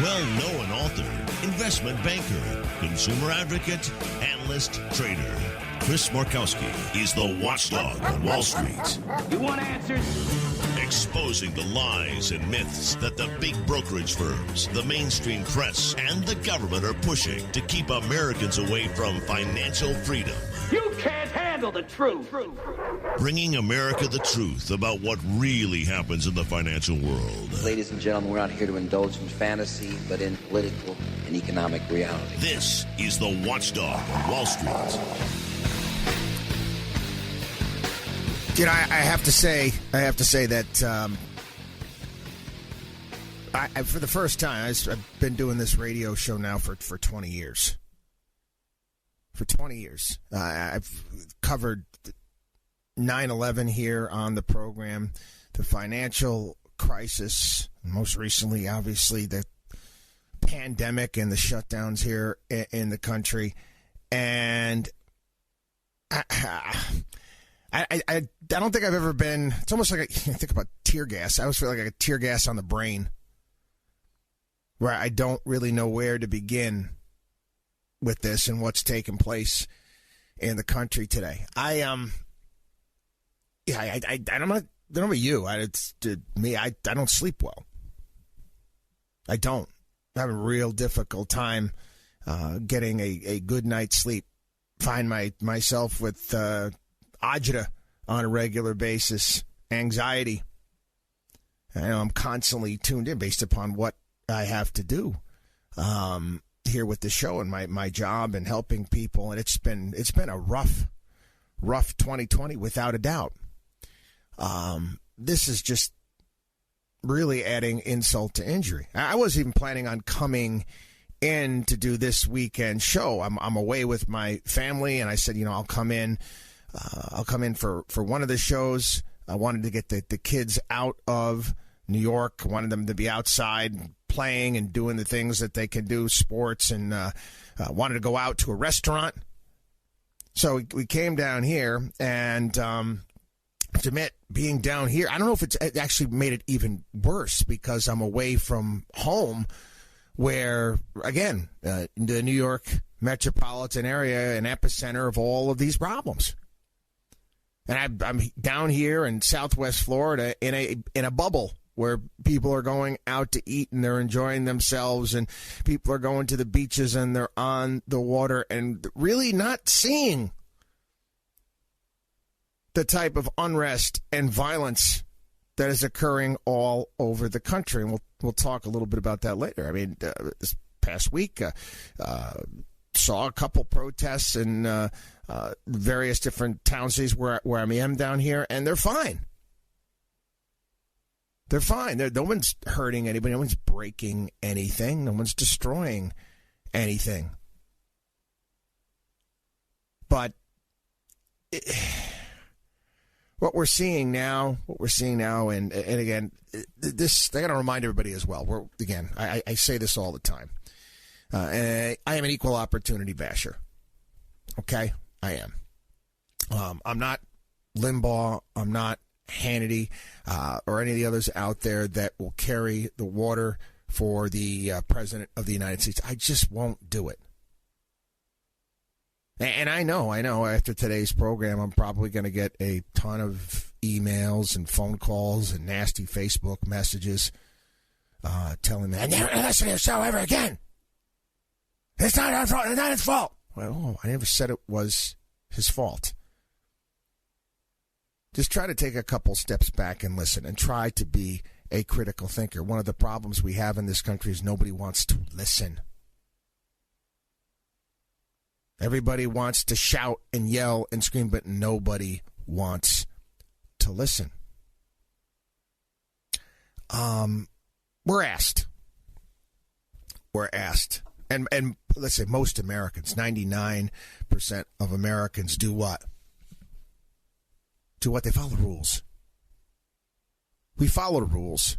Well-known author, investment banker, consumer advocate, analyst, trader. Chris Markowski is the watchdog on Wall Street. You want answers? Exposing the lies and myths that the big brokerage firms, the mainstream press, and the government are pushing to keep Americans away from financial freedom. You can't handle the truth. Bringing America the truth about what really happens in the financial world. Ladies and gentlemen, we're not here to indulge in fantasy, but in political and economic reality. This is the Watchdog on Wall Street. You know, I have to say that I for the first time, I've been doing this radio show now for 20 years. For 20 years. I've covered 9/11 here on the program, the financial crisis, most recently, obviously, the pandemic and the shutdowns here in the country. And I don't think I've ever been. It's almost like I think about tear gas. I always feel like I get tear gas on the brain, where I don't really know where to begin with this and what's taking place in the country today. I don't know about you. I don't sleep well. I don't. I have a real difficult time getting a good night's sleep. Find myself with agita on a regular basis, anxiety. I'm constantly tuned in based upon what I have to do here with the show and my job and helping people. And it's been a rough 2020 without a doubt. This is just really adding insult to injury. I wasn't even planning on coming in to do this weekend show. I'm away with my family, and I said, I'll come in. I'll come in for one of the shows. I wanted to get the kids out of New York. I wanted them to be outside playing and doing the things that they can do, sports, and wanted to go out to a restaurant. So we came down here, and to admit, being down here, I don't know if it actually made it even worse because I'm away from home where, again, the New York metropolitan area, an epicenter of all of these problems. And I'm down here in Southwest Florida in a bubble where people are going out to eat and they're enjoying themselves, and people are going to the beaches and they're on the water and really not seeing the type of unrest and violence that is occurring all over the country. And we'll talk a little bit about that later. I mean, this past week, saw a couple protests in various different town cities where I am down here, and they're fine. They're fine. No one's hurting anybody. No one's breaking anything. No one's destroying anything. But what we're seeing now, and again, this, I got to remind everybody as well. I say this all the time. And I am an equal opportunity basher. Okay? I am. I'm not Limbaugh. I'm not Hannity or any of the others out there that will carry the water for the President of the United States. I just won't do it. And I know after today's program, I'm probably going to get a ton of emails and phone calls and nasty Facebook messages telling me, I never listen to your show ever again. It's not our fault. It's not his fault. Well, I never said it was his fault. Just try to take a couple steps back and listen and try to be a critical thinker. One of the problems we have in this country is nobody wants to listen. Everybody wants to shout and yell and scream, but nobody wants to listen. We're asked. And let's say most Americans, 99% of Americans do what? Do what? They follow the rules. We follow the rules.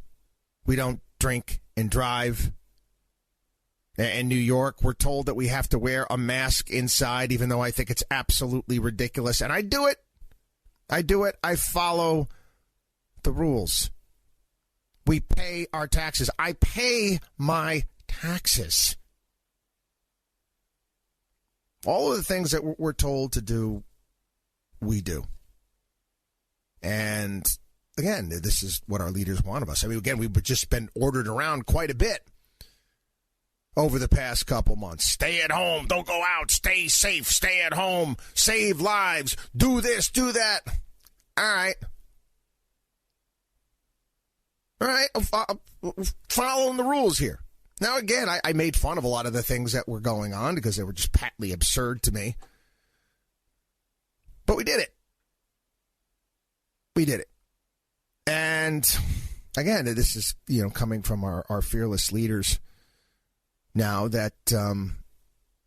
We don't drink and drive. In New York, we're told that we have to wear a mask inside, even though I think it's absolutely ridiculous. And I do it. I do it. I follow the rules. We pay our taxes. I pay my taxes. All of the things that we're told to do, we do. And again, this is what our leaders want of us. I mean, again, we've just been ordered around quite a bit over the past couple months. Stay at home. Don't go out. Stay safe. Stay at home. Save lives. Do this. Do that. All right. All right. Following the rules here. Now, again, I made fun of a lot of the things that were going on because they were just patently absurd to me. But we did it. We did it. And again, this is, coming from our fearless leaders now that,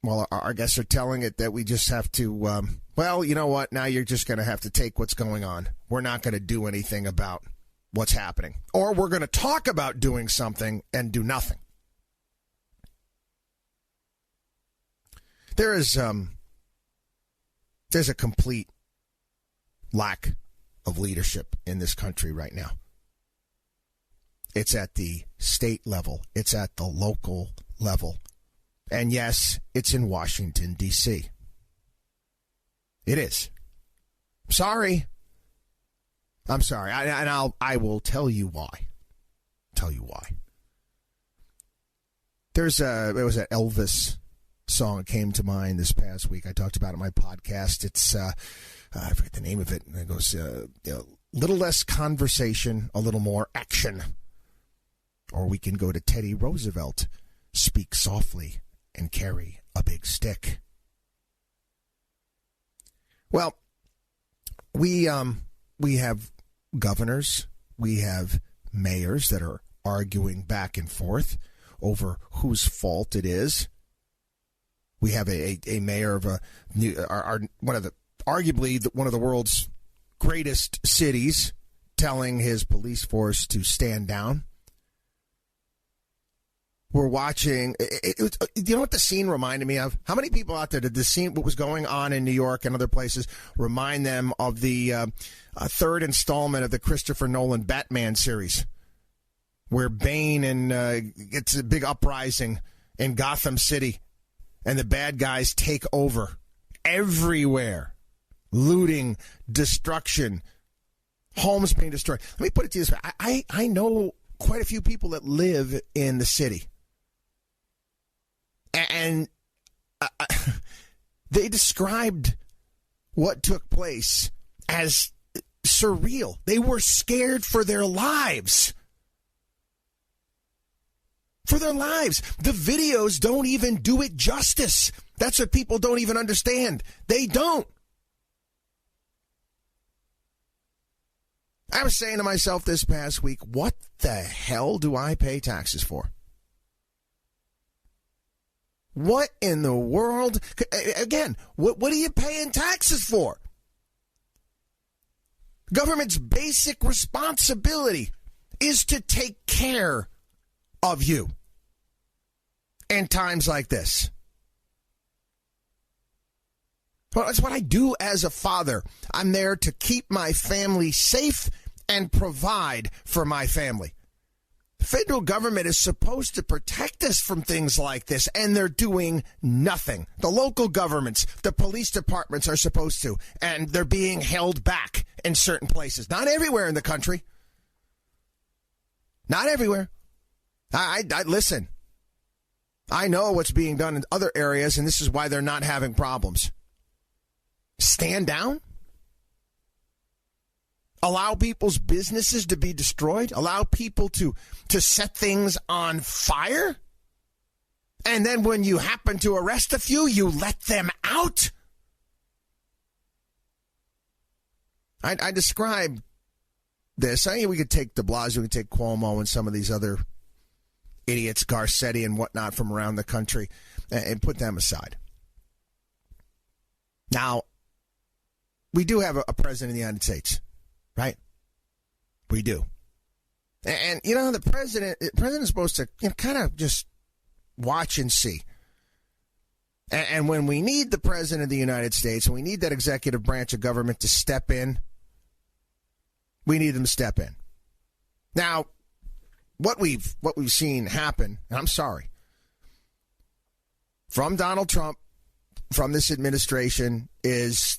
our guests are telling it that we just have to, you know what? Now you're just going to have to take what's going on. We're not going to do anything about what's happening. Or we're going to talk about doing something and do nothing. There's a complete lack of leadership in this country right now. It's at the state level. It's at the local level. And yes, it's in Washington, D.C. It is. Sorry. I'm sorry. I will tell you why. There was an Elvis song that came to mind this past week. I talked about it in my podcast. It's I forget the name of it. And it goes, little less conversation, a little more action. Or we can go to Teddy Roosevelt, speak softly and carry a big stick. Well, we have governors, we have mayors that are arguing back and forth over whose fault it is. We have a mayor of one of the world's greatest cities telling his police force to stand down. We're watching. You know what the scene reminded me of? How many people out there did the scene, what was going on in New York and other places, remind them of the third installment of the Christopher Nolan Batman series, where Bane and it's a big uprising in Gotham City, and the bad guys take over everywhere, looting, destruction, homes being destroyed. Let me put it to you this way: I know quite a few people that live in the city. And they described what took place as surreal. They were scared for their lives. For their lives. The videos don't even do it justice. That's what people don't even understand. They don't. I was saying to myself this past week, what the hell do I pay taxes for? What in the world? Again, what are you paying taxes for? Government's basic responsibility is to take care of you in times like this. Well, that's what I do as a father. I'm there to keep my family safe and provide for my family. The federal government is supposed to protect us from things like this, and they're doing nothing. The local governments, the police departments are supposed to, and they're being held back in certain places. Not everywhere in the country. Not everywhere. I listen. I know what's being done in other areas, and this is why they're not having problems. Stand down? Allow people's businesses to be destroyed? Allow people to set things on fire? And then when you happen to arrest a few, you let them out? I describe this. I mean, we could take de Blasio, we could take Cuomo and some of these other idiots, Garcetti and whatnot from around the country, and put them aside. Now, we do have a president of the United States, right? We do. And the president is supposed to kind of just watch and see. And when we need the president of the United States, and we need that executive branch of government to step in We need them to step in. Now, what we've seen happen, and I'm sorry, from Donald Trump, from this administration, it's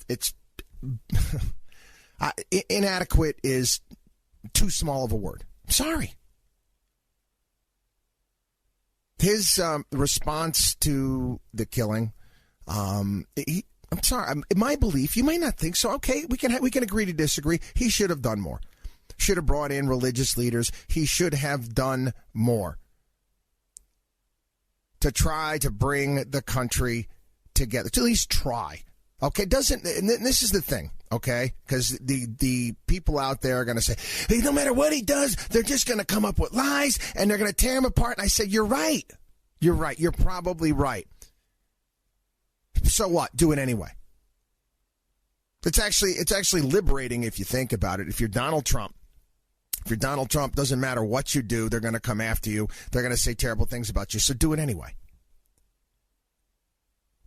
inadequate is too small of a word. I'm sorry. His response to the killing, I'm sorry. In my belief, you might not think so. Okay, we can agree to disagree. He should have done more. Should have brought in religious leaders. He should have done more to try to bring the country together. To at least try. Okay, and this is the thing. Okay, because the people out there are going to say, hey, no matter what he does, they're just going to come up with lies and they're going to tear him apart. And I said, you're right. You're right. You're probably right. So what? Do it anyway. It's actually liberating if you think about it. If you're Donald Trump, doesn't matter what you do, they're going to come after you. They're going to say terrible things about you. So do it anyway.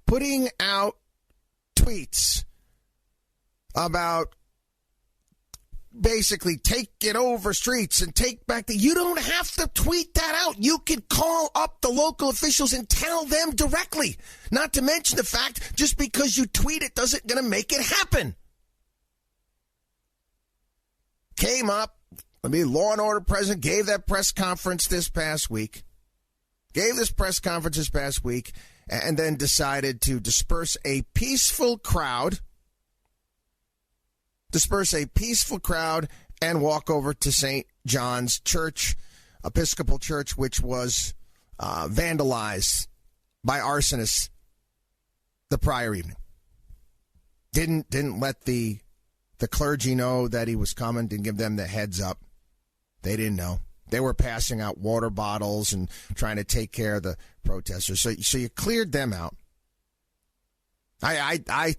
Putting out tweets about basically taking over streets and take back you don't have to tweet that out. You can call up the local officials and tell them directly. Not to mention the fact, just because you tweet it doesn't going to make it happen. Came up, Law and Order president gave that press conference this past week. And then decided to disperse a peaceful crowd and walk over to St. John's Church, Episcopal Church, which was vandalized by arsonists the prior evening. Didn't let the clergy know that he was coming, didn't give them the heads up. They didn't know. They were passing out water bottles and trying to take care of the protesters. So you cleared them out. I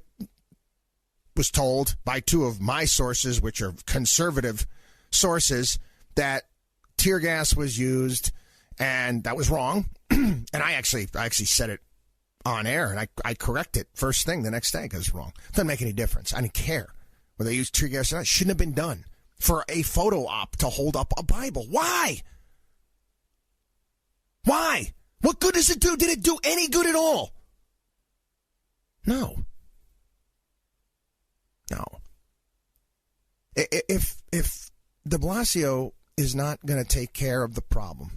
was told by two of my sources, which are conservative sources, that tear gas was used, and that was wrong. And I actually said it on air, and I correct it first thing the next day because it's wrong. It doesn't make any difference. I didn't care whether they used tear gas or not. It shouldn't have been done for a photo op to hold up a Bible. Why? What good does it do? Did it do any good at all? No. If de Blasio is not going to take care of the problem,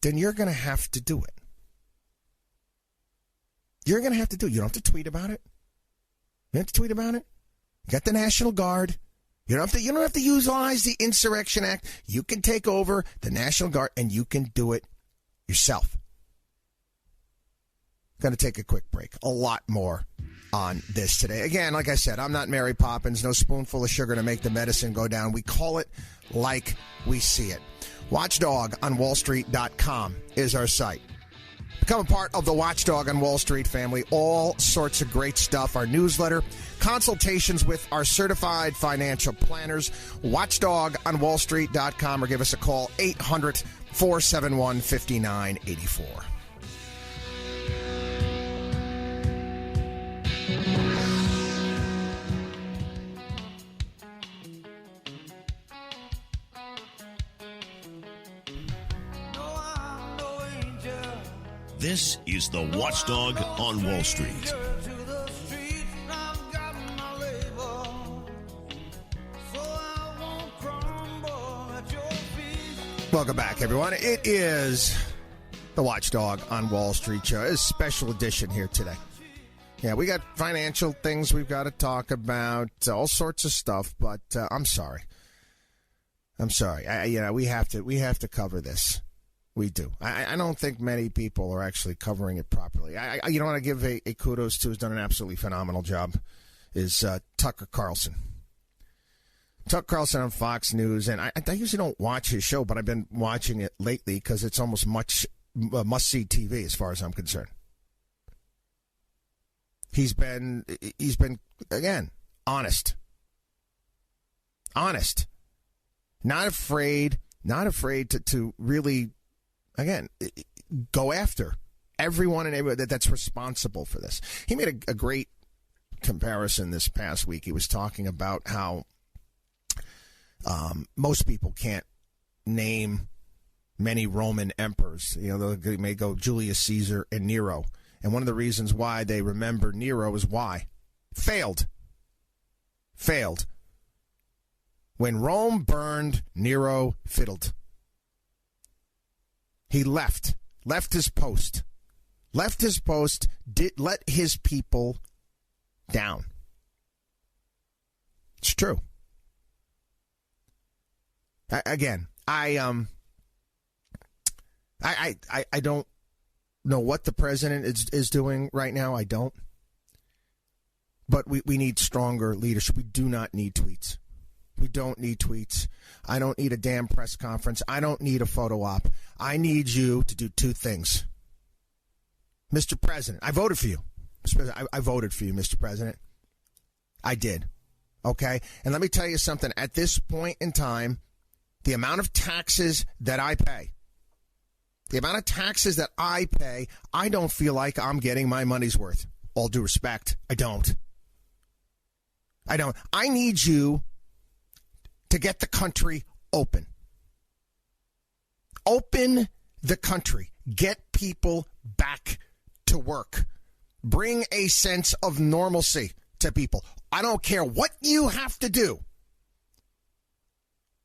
then you're going to have to do it. You don't have to tweet about it. You got the National Guard. You don't have to utilize the Insurrection Act. You can take over the National Guard, and you can do it yourself. Going to take a quick break. A lot more on this today. Again, like I said, I'm not Mary Poppins. No spoonful of sugar to make the medicine go down. We call it like we see it. WatchdogOnWallStreet.com is our site. Become a part of the Watchdog on Wall Street family. All sorts of great stuff. Our newsletter, consultations with our certified financial planners. WatchdogOnWallStreet.com, or give us a call, 800-471-5984. This is the Watchdog on Wall Street. Welcome back, everyone. It is the Watchdog on Wall Street show. It's a special edition here today. Yeah, we got financial things we've got to talk about, all sorts of stuff, but I'm sorry. We have to cover this. We do. I don't think many people are actually covering it properly. I want to give a kudos to who's done an absolutely phenomenal job is Tucker Carlson. Tucker Carlson on Fox News, and I usually don't watch his show, but I've been watching it lately because it's almost must-see TV as far as I'm concerned. He's been again honest, not afraid to really. Again, go after everyone and everyone that's responsible for this. He made a great comparison this past week. He was talking about how Most people can't name many Roman emperors. They may go Julius Caesar and Nero. And one of the reasons why they remember Nero is why? Failed. When Rome burned, Nero fiddled. He left his post, let his people down. It's true. I don't know what the president is doing right now. I don't. But we need stronger leadership. We do not need tweets. We don't need tweets. I don't need a damn press conference. I don't need a photo op. I need you to do two things. Mr. President, I voted for you. Mr. President, I voted for you, Mr. President. I did. Okay? And let me tell you something. At this point in time, the amount of taxes that I pay, I don't feel like I'm getting my money's worth. All due respect, I don't. I need you to get the country open. Open the country. Get people back to work. Bring a sense of normalcy to people. I don't care what you have to do.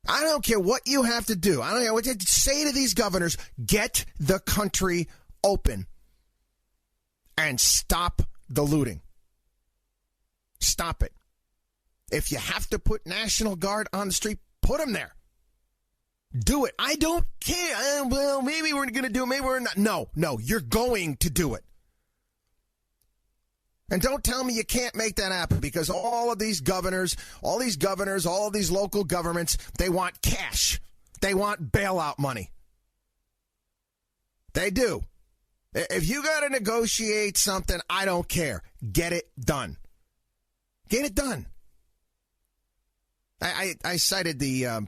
I don't care what you have to do. I don't know what to say to these governors. Get the country open and stop the looting. Stop it. If you have to put National Guard on the street, put them there. Do it. I don't care. Well, maybe we're going to do it. Maybe we're not. No, you're going to do it. And don't tell me you can't make that happen, because all of these governors, all of these local governments, they want cash. They want bailout money. They do. If you got to negotiate something, I don't care. Get it done. Get it done. I cited the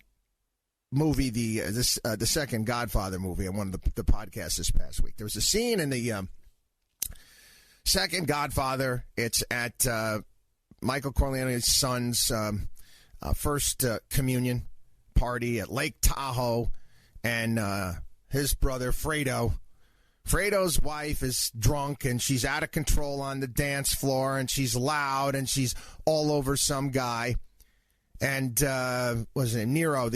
movie, the second Godfather movie on one of the podcasts this past week. There was a scene in the second Godfather. It's at Michael Corleone's son's first communion party at Lake Tahoe, and his brother Fredo's wife is drunk, and she's out of control on the dance floor, and she's loud, and she's all over some guy. And was it Nero?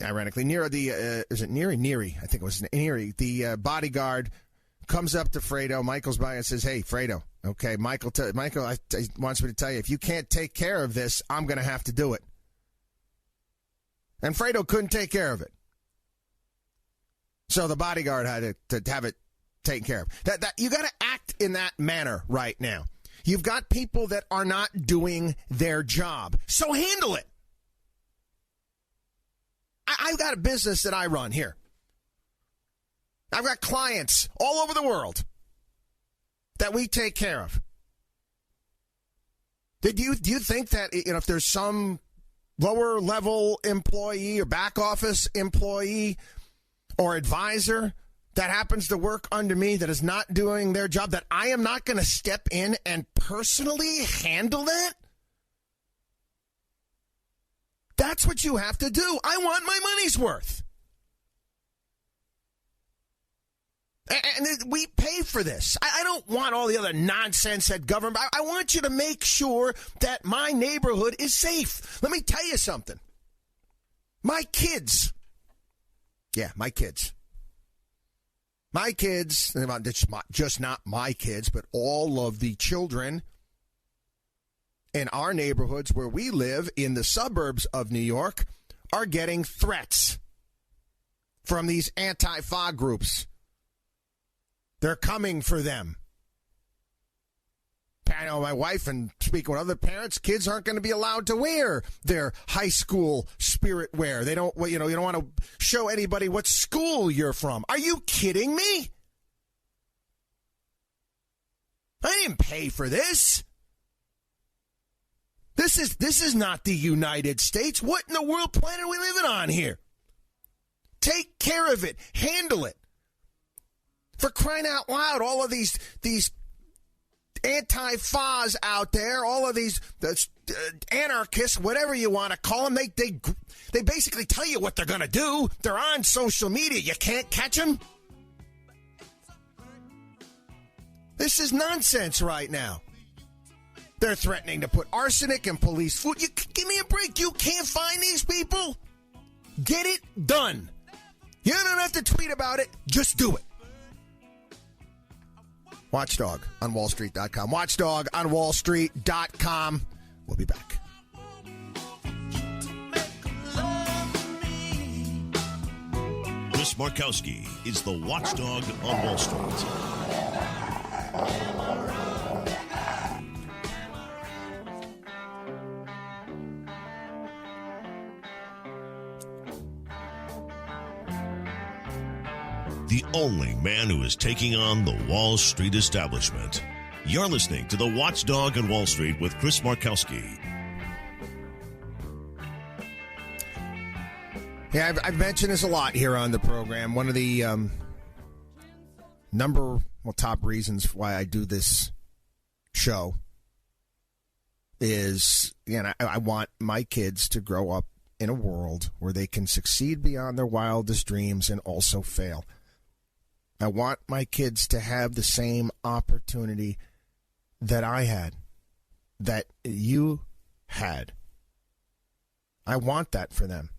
Ironically, Nero. Is it Neri? I think it was Neri. The bodyguard comes up to Fredo. Michael's by and says, "Hey, Fredo. Okay, Michael wants me to tell you, if you can't take care of this, I'm going to have to do it." And Fredo couldn't take care of it, so the bodyguard had to have it taken care of. That you got to act in that manner right now. You've got people that are not doing their job, so handle it. I've got a business that I run here. I've got clients all over the world that we take care of. Do you think that if there's some lower level employee or back office employee or advisor that happens to work under me that is not doing their job, that I am not going to step in and personally handle that? That's what you have to do. I want my money's worth. And we pay for this. I don't want all the other nonsense that government. I want you to make sure that my neighborhood is safe. Let me tell you something. My kids. My kids, just not my kids, but all of the children in our neighborhoods where we live in the suburbs of New York are getting threats from these anti-FA groups. They're coming for them. I know my wife, and speaking with other parents, kids aren't going to be allowed to wear their high school spirit wear. They don't, you don't want to show anybody what school you're from. Are you kidding me? I didn't pay for this. This is not the United States. What in the world planet are we living on here? Take care of it. Handle it. For crying out loud, all of these anti-FAs out there, all of these anarchists, whatever you want to call them, they basically tell you what they're going to do. They're on social media. You can't catch them. This is nonsense right now. They're threatening to put arsenic in police food. Give me a break. You can't find these people. Get it done. You don't have to tweet about it. Just do it. Watchdog on WallStreet.com. Watchdog on WallStreet.com. We'll be back. Chris Markowski is the Watchdog on Wall Street. The only man who is taking on the Wall Street establishment. You're listening to the Watchdog on Wall Street with Chris Markowski. Yeah, I've mentioned this a lot here on the program. One of the top reasons why I do this show is, I want my kids to grow up in a world where they can succeed beyond their wildest dreams and also fail. I want my kids to have the same opportunity that I had, that you had. I want that for them.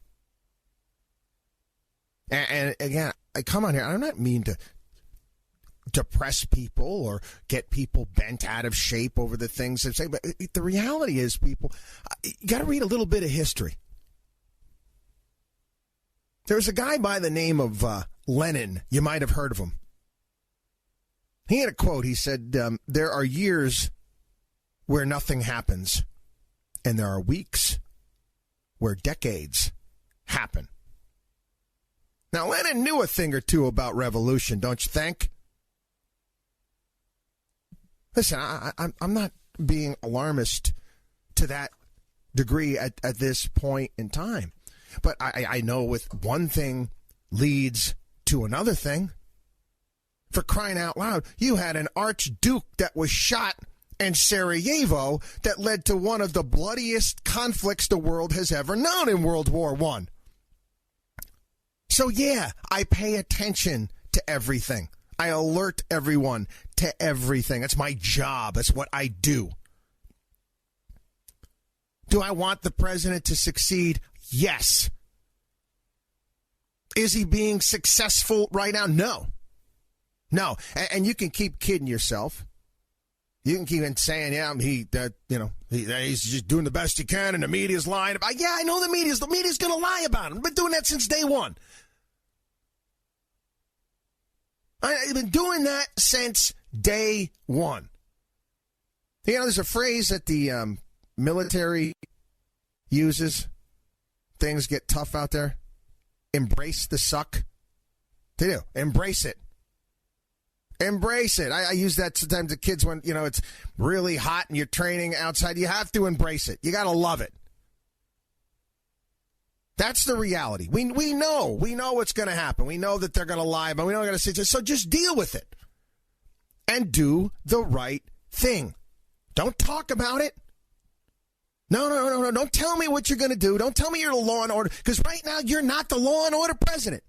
And again, I come on here, I don't mean to depress people or get people bent out of shape over the things they say, but the reality is, people, you got to read a little bit of history. There was a guy by the name of Lenin. You might have heard of him. He had a quote. He said, there are years where nothing happens, and there are weeks where decades happen. Now, Lenin knew a thing or two about revolution, don't you think? Listen, I'm not being alarmist to that degree at this point in time. But I know with one thing leads to another thing. For crying out loud, you had an archduke that was shot in Sarajevo that led to one of the bloodiest conflicts the world has ever known in World War I. So, yeah, I pay attention to everything. I alert everyone to everything. That's my job. That's what I do. Do I want the president to succeed? Yes. Is he being successful right now? No. No. And you can keep kidding yourself. You can keep saying, he's just doing the best he can and the media's lying about. Yeah, I know the media's going to lie about him. I've been doing that since day one. I've been doing that since day one. There's a phrase that the military uses. Things get tough out there. Embrace the suck. They do. Embrace it. Embrace it. I use that sometimes to kids when, it's really hot and you're training outside. You have to embrace it. You got to love it. That's the reality. We know what's going to happen. We know that they're going to lie, but we know they're going to say, so just deal with it and do the right thing. Don't talk about it. No. Don't tell me what you're going to do. Don't tell me you're the law and order, because right now you're not the law and order president.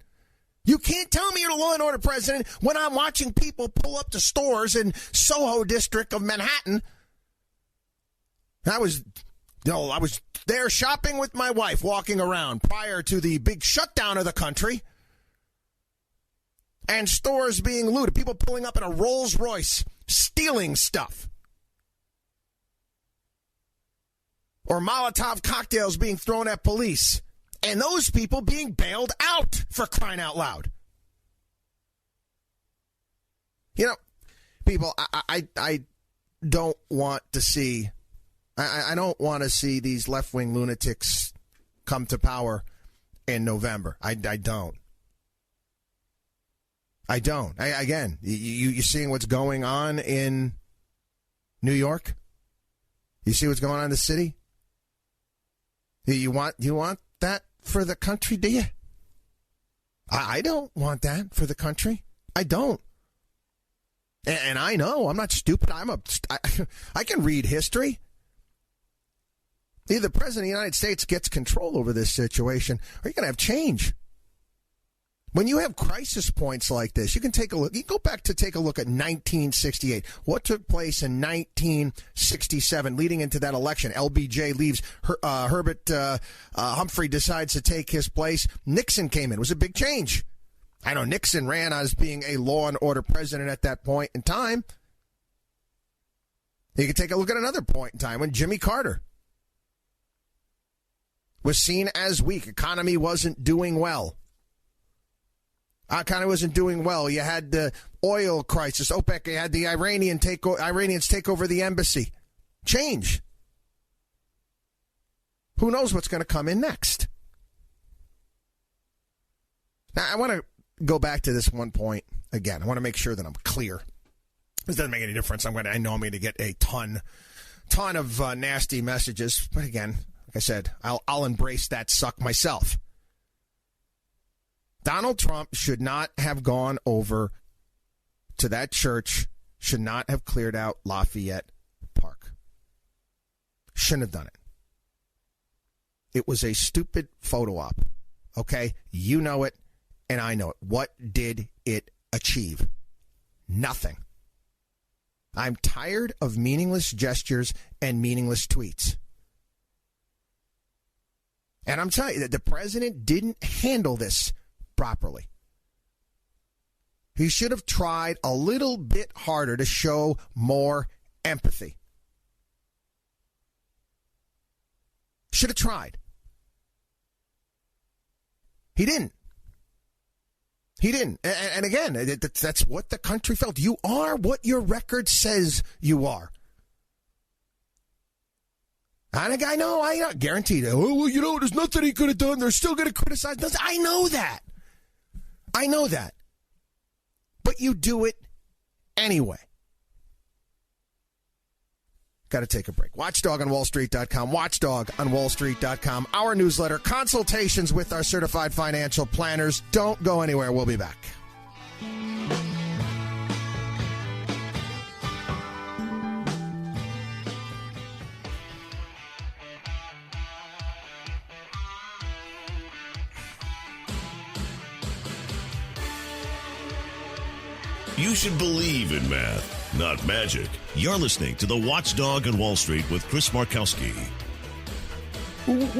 You can't tell me you're the law and order president when I'm watching people pull up to stores in Soho district of Manhattan. I was there shopping with my wife, walking around prior to the big shutdown of the country, and stores being looted. People pulling up in a Rolls Royce, stealing stuff. Or Molotov cocktails being thrown at police. And those people being bailed out, for crying out loud. People, I don't want to see... I don't want to see these left-wing lunatics come to power in November. I don't. I don't. Again, you seeing what's going on in New York? You see what's going on in the city? You want that for the country, do you? I don't want that for the country. I don't. And I know, I'm not stupid. I can read history. Either the President of the United States gets control over this situation, or you're going to have change. When you have crisis points like this, you can take a look. You can go back to take a look at 1968. What took place in 1967 leading into that election? LBJ leaves. Herbert Humphrey decides to take his place. Nixon came in. It was a big change. I know Nixon ran as being a law and order president at that point in time. You can take a look at another point in time when Jimmy Carter was seen as weak. Economy wasn't doing well. You had the oil crisis, OPEC. You had the Iranians take over the embassy. Change. Who knows what's going to come in next? Now, I want to go back to this one point again. I want to make sure that I'm clear. This doesn't make any difference. I know I'm going to get a ton of nasty messages. But again, like I said, I'll embrace that suck myself. Donald Trump should not have gone over to that church, should not have cleared out Lafayette Park. Shouldn't have done it. It was a stupid photo op. Okay? You know it, and I know it. What did it achieve? Nothing. I'm tired of meaningless gestures and meaningless tweets. And I'm telling you that the president didn't handle this properly. He should have tried a little bit harder to show more empathy. Should have tried. He didn't. And again, that's what the country felt. You are what your record says you are. And I know, I guaranteed. Oh, well, there's nothing he could have done. They're still going to criticize. I know that. But you do it anyway. Got to take a break. WatchDogOnWallStreet.com. WatchDogOnWallStreet.com. Our newsletter, consultations with our certified financial planners. Don't go anywhere. We'll be back. You should believe in math, not magic. You're listening to The Watchdog on Wall Street with Chris Markowski.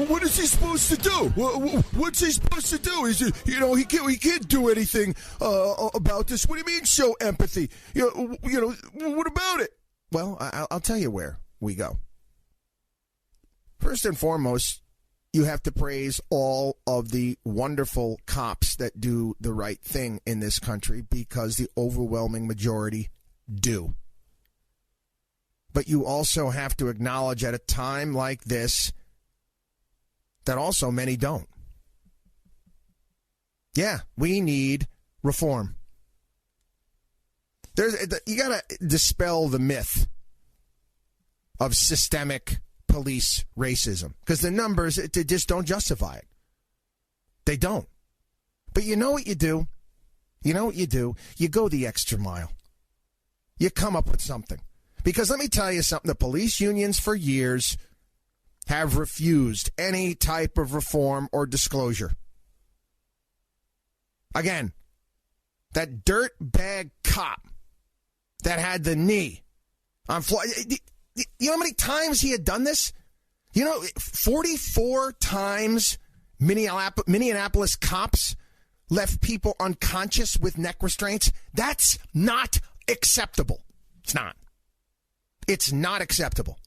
What is he supposed to do? What's he supposed to do? Is he can't do anything about this. What do you mean show empathy? What about it? Well, I'll tell you where we go. First and foremost, you have to praise all of the wonderful cops that do the right thing in this country, because the overwhelming majority do. But you also have to acknowledge at a time like this that also many don't. Yeah, we need reform. You got to dispel the myth of systemic police racism, because the numbers, they just don't justify it. They don't. But you know what you do? You go the extra mile. You come up with something. Because let me tell you something, the police unions for years have refused any type of reform or disclosure. Again, that dirtbag cop that had the knee on Floyd. You know how many times he had done this? 44 times Minneapolis cops left people unconscious with neck restraints. That's not acceptable. It's not. It's not acceptable.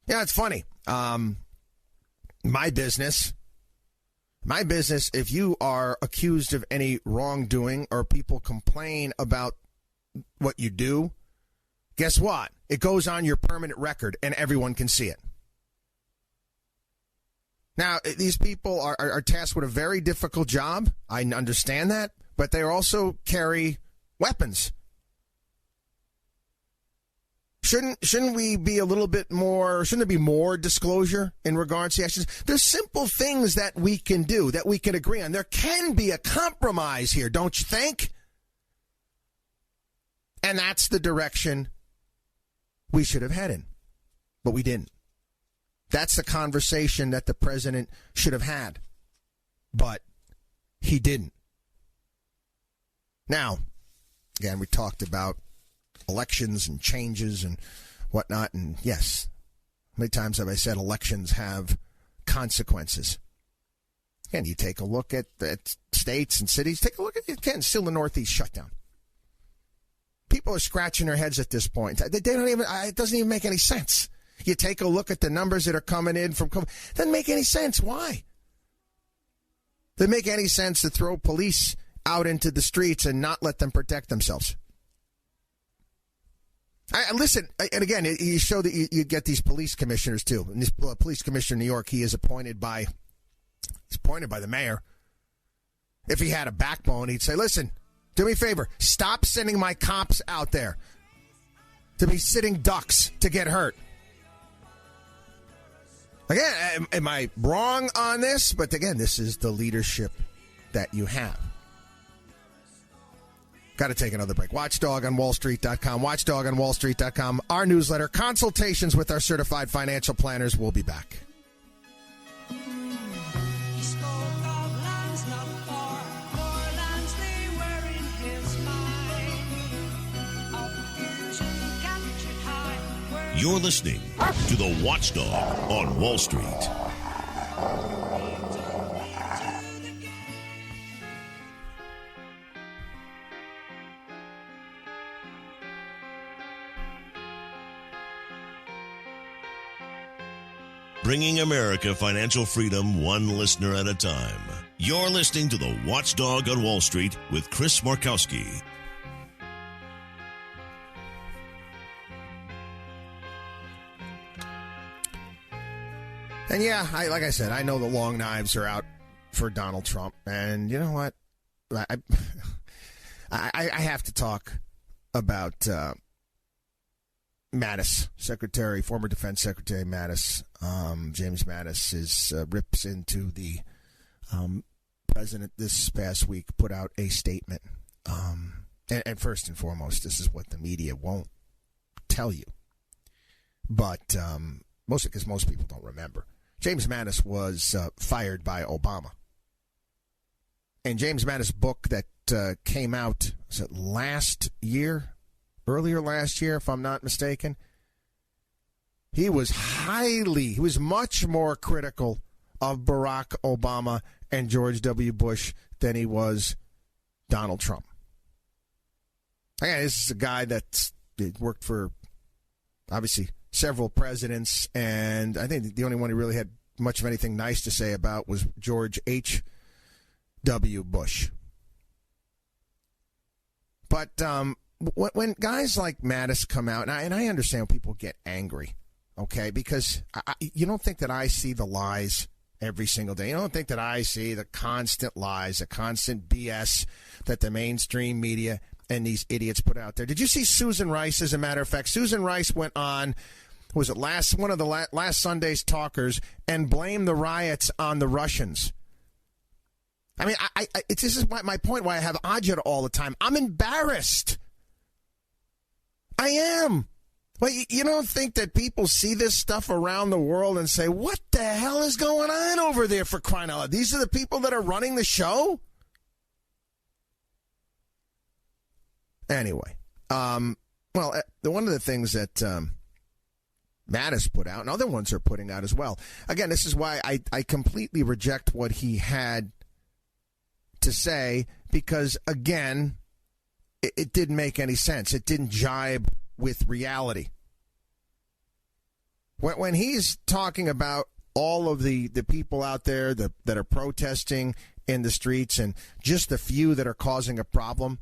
Yeah, it's funny. My business, if you are accused of any wrongdoing or people complain about what you do, guess what? It goes on your permanent record and everyone can see it. Now, these people are tasked with a very difficult job. I understand that, but they also carry weapons. Shouldn't we be a little bit more, shouldn't there be more disclosure in regards to actions? There's simple things that we can do, that we can agree on. There can be a compromise here, don't you think? And that's the direction we should have headed. But we didn't. That's the conversation that the president should have had. But he didn't. Now, again, we talked about elections and changes and whatnot. And yes, how many times have I said elections have consequences? And you take a look at states and cities. Take a look at, again, still the Northeast shutdown. People are scratching their heads at this point. They don't even. It doesn't even make any sense. You take a look at the numbers that are coming in from COVID. It doesn't make any sense. Why? Does it make any sense to throw police out into the streets and not let them protect themselves? Listen, and again, you show that you get these police commissioners too. And this police commissioner in New York, he's appointed by the mayor. If he had a backbone, he'd say, listen, do me a favor, stop sending my cops out there to be sitting ducks to get hurt. Again, am I wrong on this? But again, this is the leadership that you have. Got to take another break. WatchDogOnWallStreet.com. WatchDogOnWallStreet.com. Our newsletter, consultations with our certified financial planners. We'll be back. You're listening to the Watchdog on Wall Street. Bringing America financial freedom one listener at a time. You're listening to the Watchdog on Wall Street with Chris Markowski. And yeah, like I said, I know the long knives are out for Donald Trump. And you know what? I have to talk about Mattis, former Defense Secretary Mattis. James Mattis rips into the president this past week, put out a statement. And first and foremost, this is what the media won't tell you. But mostly because most people don't remember. James Mattis was fired by Obama. And James Mattis' book that came out, was it earlier last year, if I'm not mistaken, he was much more critical of Barack Obama and George W. Bush than he was Donald Trump. Again, this is a guy that worked for, obviously, several presidents, and I think the only one he really had much of anything nice to say about was George H.W. Bush. But when guys like Mattis come out, and I understand people get angry, okay, because you don't think that I see the lies every single day. You don't think that I see the constant lies, the constant BS that the mainstream media and these idiots put out there. Did you see Susan Rice, as a matter of fact? Susan Rice went on, was it one of the last Sunday's talkers, and blamed the riots on the Russians. I mean, this is my point why I have Ajit all the time. I'm embarrassed. I am. Well, you don't think that people see this stuff around the world and say, what the hell is going on over there, for crying out loud? These are the people that are running the show? Anyway, one of the things that Mattis put out, and other ones are putting out as well. Again, this is why I completely reject what he had to say, because, again, it didn't make any sense. It didn't jibe with reality. When he's talking about all of the people out there that are protesting in the streets and just the few that are causing a problem,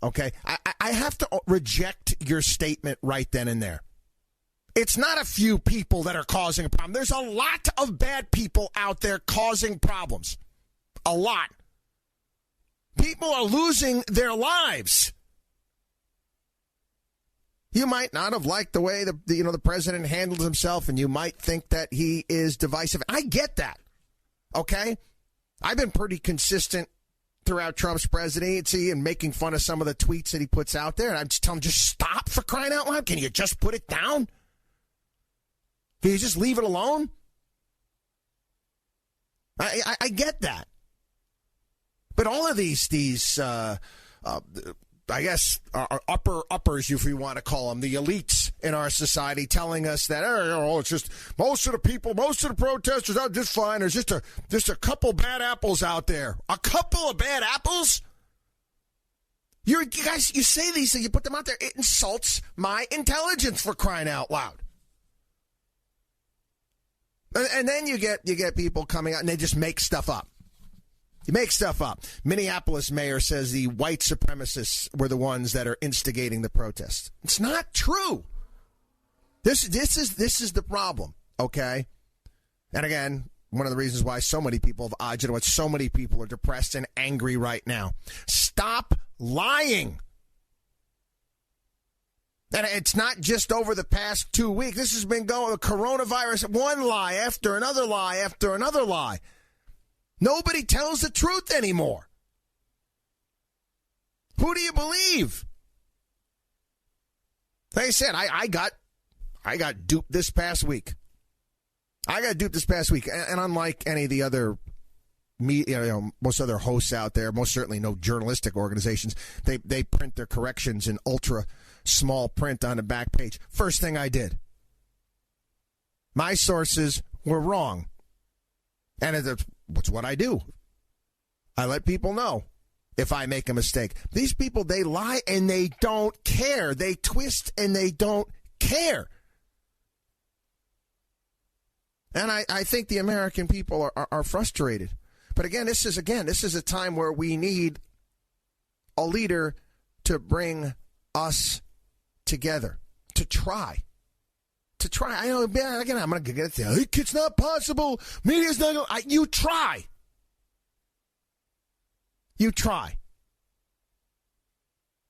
okay, I have to reject your statement right then and there. It's not a few people that are causing a problem. There's a lot of bad people out there causing problems. A lot. People are losing their lives. You might not have liked the way the president handled himself, and you might think that he is divisive. I get that. Okay? I've been pretty consistent throughout Trump's presidency and making fun of some of the tweets that he puts out there. And I'm just telling him, just stop, for crying out loud. Can you just put it down? Can you just leave it alone? I get that. But all of these I guess, are uppers, if you want to call them, the elites in our society, telling us that, it's just most of the protesters are just fine. There's just a couple bad apples out there. A couple of bad apples? You guys, you say these things, you put them out there. It insults my intelligence, for crying out loud. And then you get people coming out and they just make stuff up. You make stuff up. Minneapolis mayor says the white supremacists were the ones that are instigating the protests. It's not true. This is the problem, okay? And again, one of the reasons why so many people have agitated, so many people are depressed and angry right now. Stop lying. And it's not just over the past 2 weeks. This has been going, coronavirus, one lie after another lie after another lie. Nobody tells the truth anymore. Who do you believe? Like I said, I got duped this past week. And unlike any of the other most other hosts out there, most certainly no journalistic organizations, they print their corrections in ultra small print on the back page. First thing I did. My sources were wrong. And it's what I do. I let people know if I make a mistake. These people, they lie and they don't care. They twist and they don't care. And I think the American people are frustrated. But again, this is a time where we need a leader to bring us together, to try. I know, again, I'm going to get it there. It's not possible. Media's not going to. You try. You try.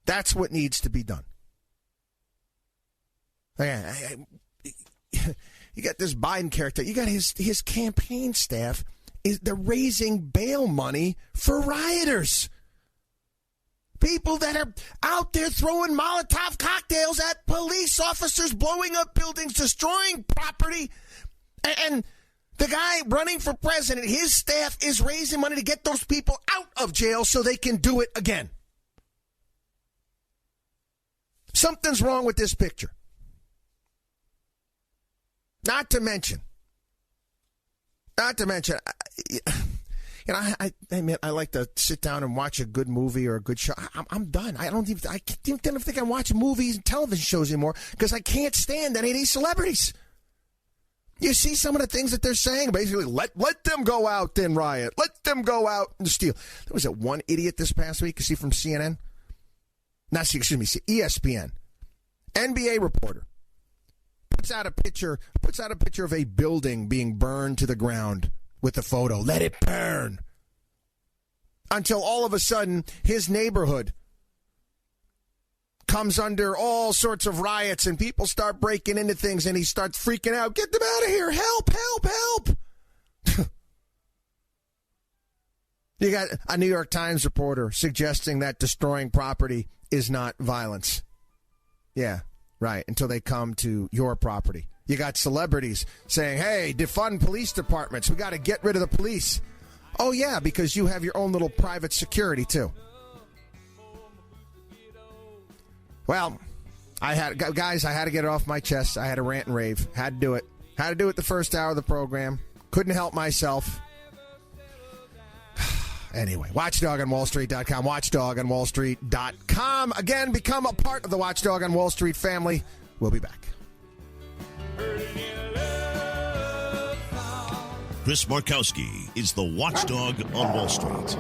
That's what needs to be done. Again, you got this Biden character. You got his campaign staff. They're raising bail money for rioters. People that are out there throwing Molotov cocktails at police officers, blowing up buildings, destroying property. And the guy running for president, his staff is raising money to get those people out of jail so they can do it again. Something's wrong with this picture. Not to mention, I like to sit down and watch a good movie or a good show. I'm done. I don't even think I watch movies and television shows anymore because I can't stand any of these celebrities. You see some of the things that they're saying, basically, let them go out and riot. Let them go out and steal. There was that one idiot this past week, you see, from CNN? ESPN. NBA reporter. Puts out a picture of a building being burned to the ground with a photo. Let it burn. Until all of a sudden, his neighborhood comes under all sorts of riots and people start breaking into things and he starts freaking out. Get them out of here. Help, help, help. You got a New York Times reporter suggesting that destroying property is not violence. Yeah, right, until they come to your property. You got celebrities saying, hey, defund police departments. We got to get rid of the police. Oh, yeah, because you have your own little private security, too. Well, I had to get it off my chest. I had to rant and rave. Had to do it. Had to do it the first hour of the program. Couldn't help myself. Anyway, watchdogonwallstreet.com, watchdogonwallstreet.com. Again, become a part of the Watchdog on Wall Street family. We'll be back. Chris Markowski is the Watchdog on Wall Street.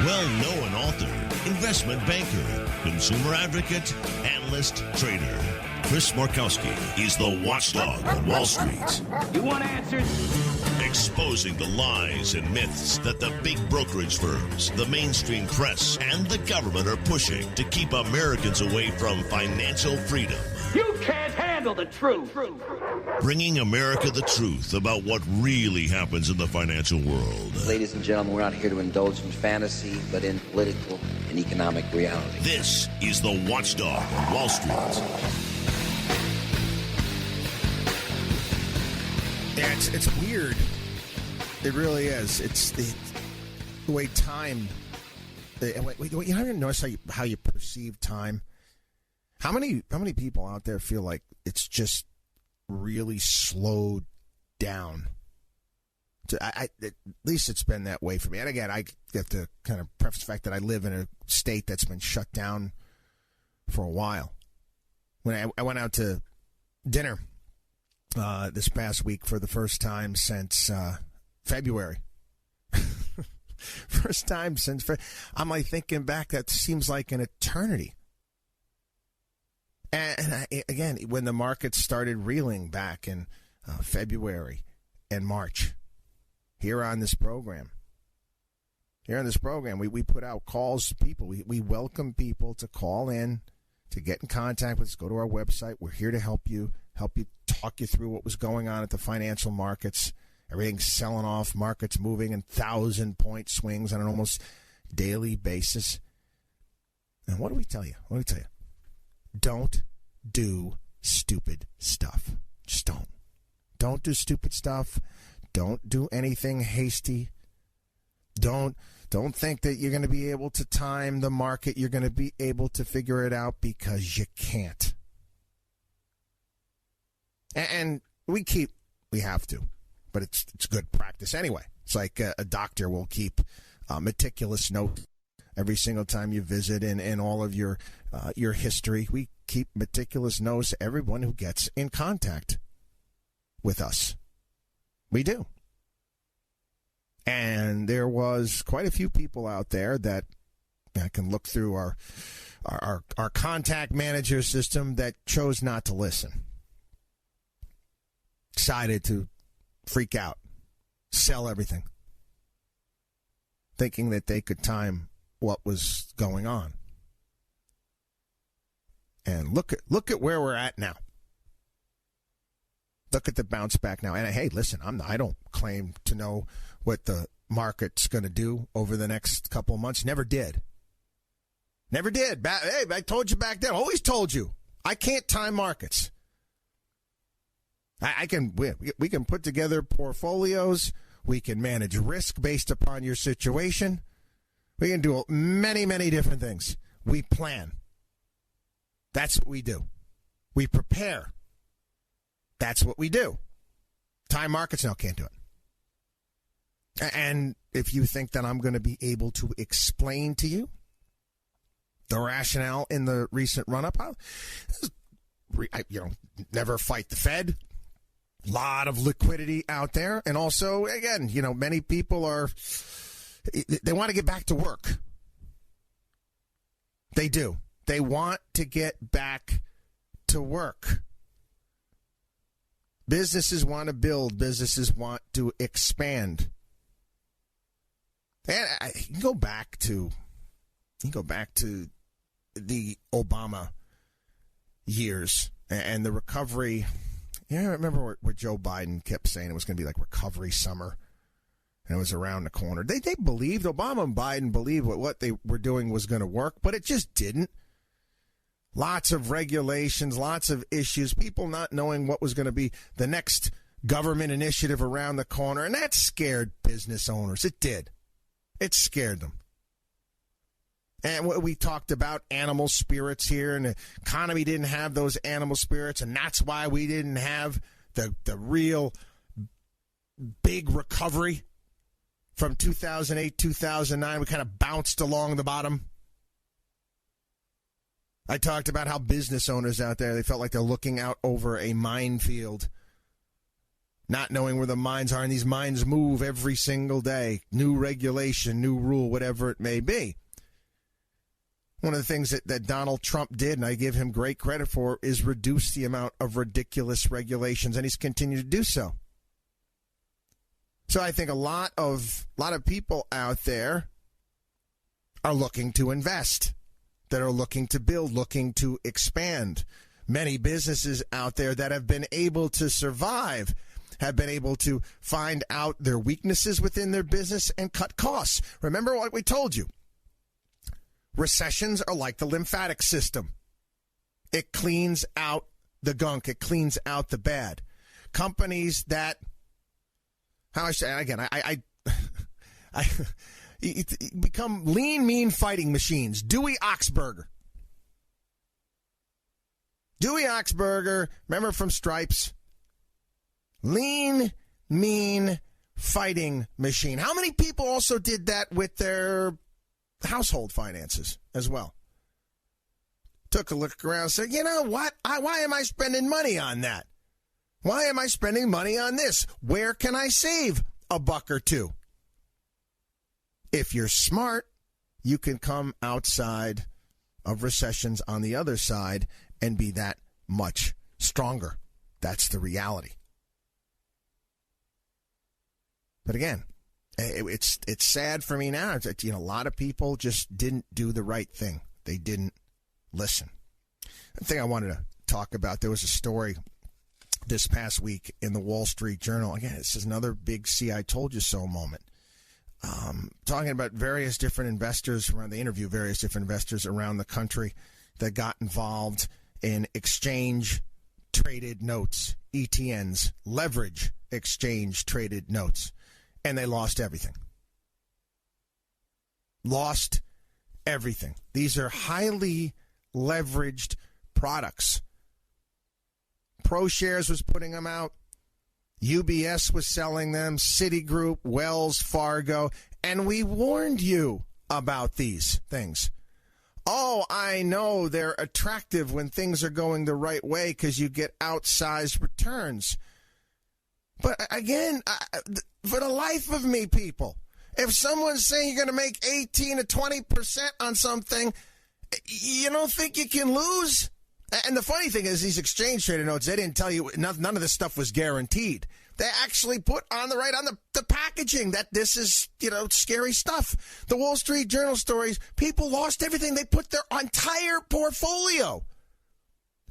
Well-known author, investment banker, consumer advocate, analyst, trader. Chris Markowski is the Watchdog on Wall Street. You want answers? exposing the lies and myths that the big brokerage firms, the mainstream press, and the government are pushing to keep Americans away from financial freedom. You can't handle the truth. Bringing America the truth about what really happens in the financial world. Ladies and gentlemen, we're not here to indulge in fantasy, but in political and economic reality. This is the Watchdog on Wall Street. Yeah, it's weird. It really is. It's the way time. You haven't noticed how you perceive time. How many people out there feel like it's just really slowed down? At least it's been that way for me. And again, I get to kind of preface the fact that I live in a state that's been shut down for a while. When I went out to dinner this past week for the first time since February. First time since I'm like thinking back, that seems like an eternity. And again, when the markets started reeling back in February and March, here on this program, we put out calls to people. We welcome people to call in, to get in contact with us. Go to our website. We're here to help you talk you through what was going on at the financial markets. Everything's selling off, markets moving in 1,000-point swings on an almost daily basis. And what do we tell you? Don't do stupid stuff. Just don't. Don't do stupid stuff. Don't do anything hasty. Don't think that you're going to be able to time the market. You're going to be able to figure it out, because you can't. And we have to. But it's good practice anyway. It's like a doctor will keep meticulous note every single time you visit, and all of your history. We keep meticulous notes of everyone who gets in contact with us. We do. And there was quite a few people out there that I can look through our contact manager system that chose not to listen. Decided to freak out, sell everything, thinking that they could time what was going on. And look at where we're at now. Look at the bounce back now. And hey, listen, I don't claim to know what the market's going to do over the next couple of months. Never did. Hey, I told you back then. Always told you. I can't time markets. We can put together portfolios. We can manage risk based upon your situation. We can do many, many different things. We plan. That's what we do. We prepare. That's what we do. Time markets, no, can't do it. And if you think that I'm going to be able to explain to you the rationale in the recent run-up, never fight the Fed. A lot of liquidity out there. And also, again, many people they want to get back to work. They do. They want to get back to work. Businesses want to build. Businesses want to expand. And you can go back to the Obama years and the recovery. I remember where Joe Biden kept saying it was going to be like recovery summer, and it was around the corner. They believed, Obama and Biden believed what they were doing was going to work, but it just didn't. Lots of regulations, lots of issues, people not knowing what was going to be the next government initiative around the corner, and that scared business owners. It did. It scared them. And we talked about animal spirits here, and the economy didn't have those animal spirits, and that's why we didn't have the real big recovery from 2008, 2009. We kind of bounced along the bottom. I talked about how business owners out there, they felt like they're looking out over a minefield, not knowing where the mines are, and these mines move every single day. New regulation, new rule, whatever it may be. One of the things that Donald Trump did, and I give him great credit for, is reduce the amount of ridiculous regulations, and he's continued to do so. So I think a lot of people out there are looking to invest, that are looking to build, looking to expand. Many businesses out there that have been able to survive have been able to find out their weaknesses within their business and cut costs. Remember what we told you. Recessions are like the lymphatic system. It cleans out the gunk. It cleans out the bad. Companies that, I become lean, mean fighting machines. Dewey Oxberger. Dewey Oxberger, remember from Stripes? Lean, mean fighting machine. How many people also did that with their household finances as well? Took a look around and said, you know what? Why am I spending money on that? Why am I spending money on this? Where can I save a buck or two? If you're smart, you can come outside of recessions on the other side and be that much stronger. That's the reality. But again, it's sad for me now. A lot of people just didn't do the right thing. They didn't listen. The thing I wanted to talk about, there was a story this past week in the Wall Street Journal. Again, this is another big see I told you so moment. Talking about various different investors around, they interview various different investors around the country that got involved in exchange traded notes, ETNs, leverage exchange traded notes, and they lost everything. Lost everything. These are highly leveraged products. ProShares was putting them out. UBS was selling them, Citigroup, Wells Fargo, and we warned you about these things. Oh, I know they're attractive when things are going the right way because you get outsized returns. But again, for the life of me, people, if someone's saying you're going to make 18 to 20% on something, you don't think you can lose? And the funny thing is, these exchange traded notes, they didn't tell you, none of this stuff was guaranteed. They actually put on the packaging that this is, scary stuff. The Wall Street Journal stories, people lost everything. They put their entire portfolio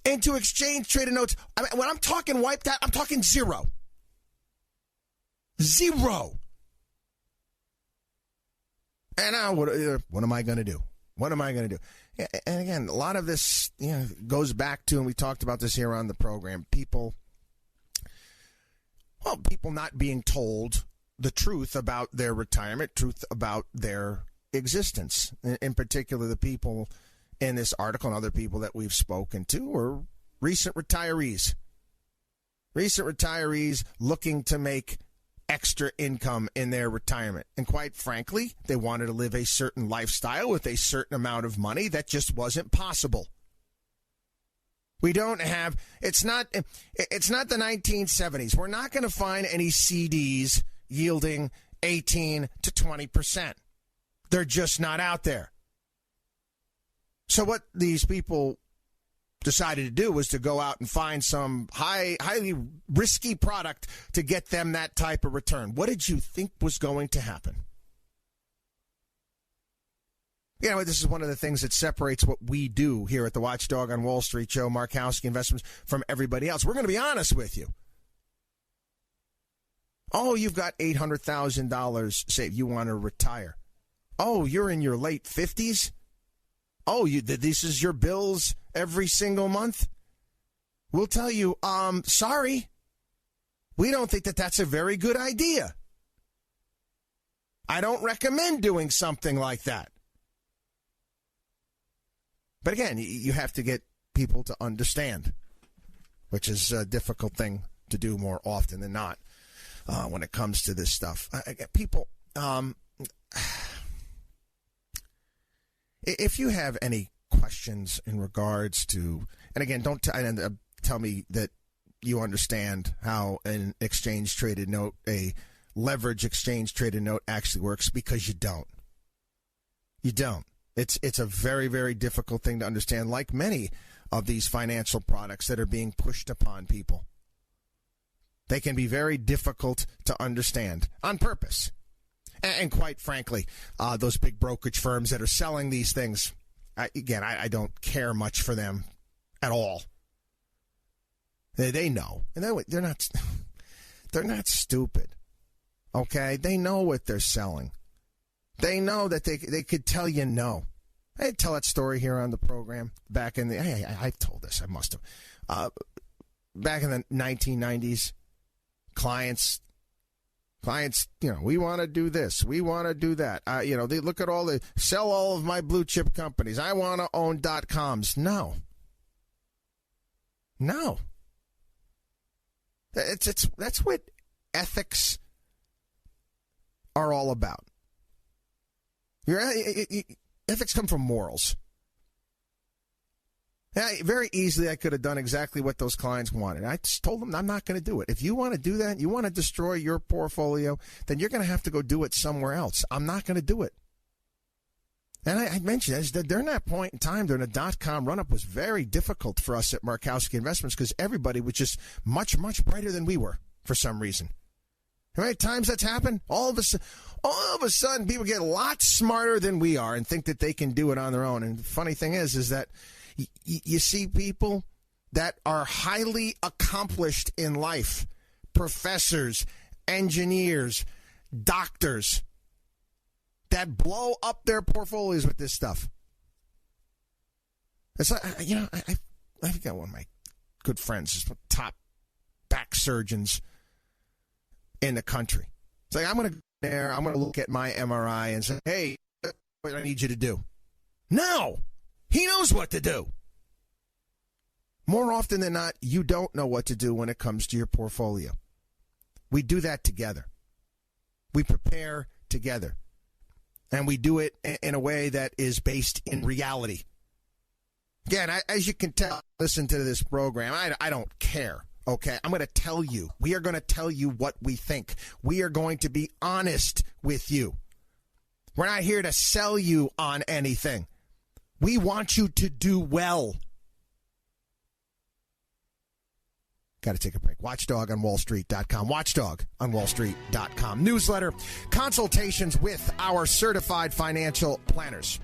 into exchange traded notes. I mean, when I'm talking wiped out, I'm talking zero. Zero. And now what am I going to do? What am I going to do? And again, a lot of this goes back to, and we talked about this here on the program, people not being told the truth about their retirement, truth about their existence. In particular, the people in this article and other people that we've spoken to are recent retirees. Recent retirees looking to make extra income in their retirement. And quite frankly, they wanted to live a certain lifestyle with a certain amount of money that just wasn't possible. We don't have, it's not the 1970s. We're not going to find any CDs yielding 18 to 20%. They're just not out there. So what these people decided to do was to go out and find some highly risky product to get them that type of return. What did you think was going to happen? This is one of the things that separates what we do here at the Watchdog on Wall Street show, Markowski Investments, from everybody else. We're going to be honest with you. Oh, you've got $800,000 saved. You want to retire. Oh, you're in your late 50s? Oh, this is your bills every single month? We'll tell you, sorry. We don't think that that's a very good idea. I don't recommend doing something like that. But again, you have to get people to understand, which is a difficult thing to do more often than not when it comes to this stuff. People, if you have any questions in regards to, and again, don't tell me that you understand how an exchange traded note, a leverage exchange traded note actually works, because you don't. You don't. It's a very, very difficult thing to understand, like many of these financial products that are being pushed upon people. They can be very difficult to understand on purpose. And quite frankly, those big brokerage firms that are selling these things, I don't care much for them at all. They know. And they're not stupid. Okay? They know what they're selling. They know that they could tell you no. I tell that story here on the program back in the... I've told this. I must have. Back in the 1990s, clients, we want to do this. We want to do that. They look at sell all of my blue chip companies. I want to own .coms. No. That's what ethics are all about. Ethics come from morals. Very easily, I could have done exactly what those clients wanted. I just told them I'm not going to do it. If you want to do that, you want to destroy your portfolio, then you're going to have to go do it somewhere else. I'm not going to do it. And I mentioned that during that point in time, during the .com run-up, was very difficult for us at Markowski Investments because everybody was just much, much brighter than we were for some reason. How many times that's happened? All of a sudden, people get a lot smarter than we are and think that they can do it on their own. And the funny thing is that you see people that are highly accomplished in life, professors, engineers, doctors, that blow up their portfolios with this stuff. It's like, I've got one of my good friends, top back surgeons in the country. It's like, I'm going to go there, I'm going to look at my MRI and say, hey, what do I need you to do? No! He knows what to do. More often than not, you don't know what to do when it comes to your portfolio. We do that together. We prepare together. And we do it in a way that is based in reality. Again, as you can tell, listen to this program, I don't care, okay? I'm going to tell you. We are going to tell you what we think. We are going to be honest with you. We're not here to sell you on anything. We want you to do well. Got to take a break. WatchDogOnWallStreet.com. WatchDogOnWallStreet.com. Newsletter. Consultations with our certified financial planners.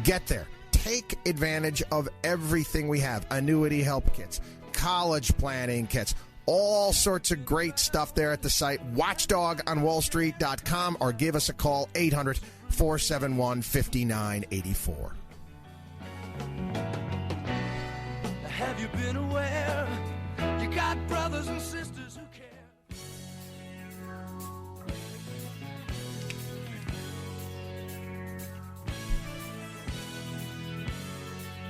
Get there. Take advantage of everything we have. Annuity help kits. College planning kits. All sorts of great stuff there at the site. WatchDogOnWallStreet.com or give us a call. 800-471-5984. Have you been aware you got brothers and sisters who care?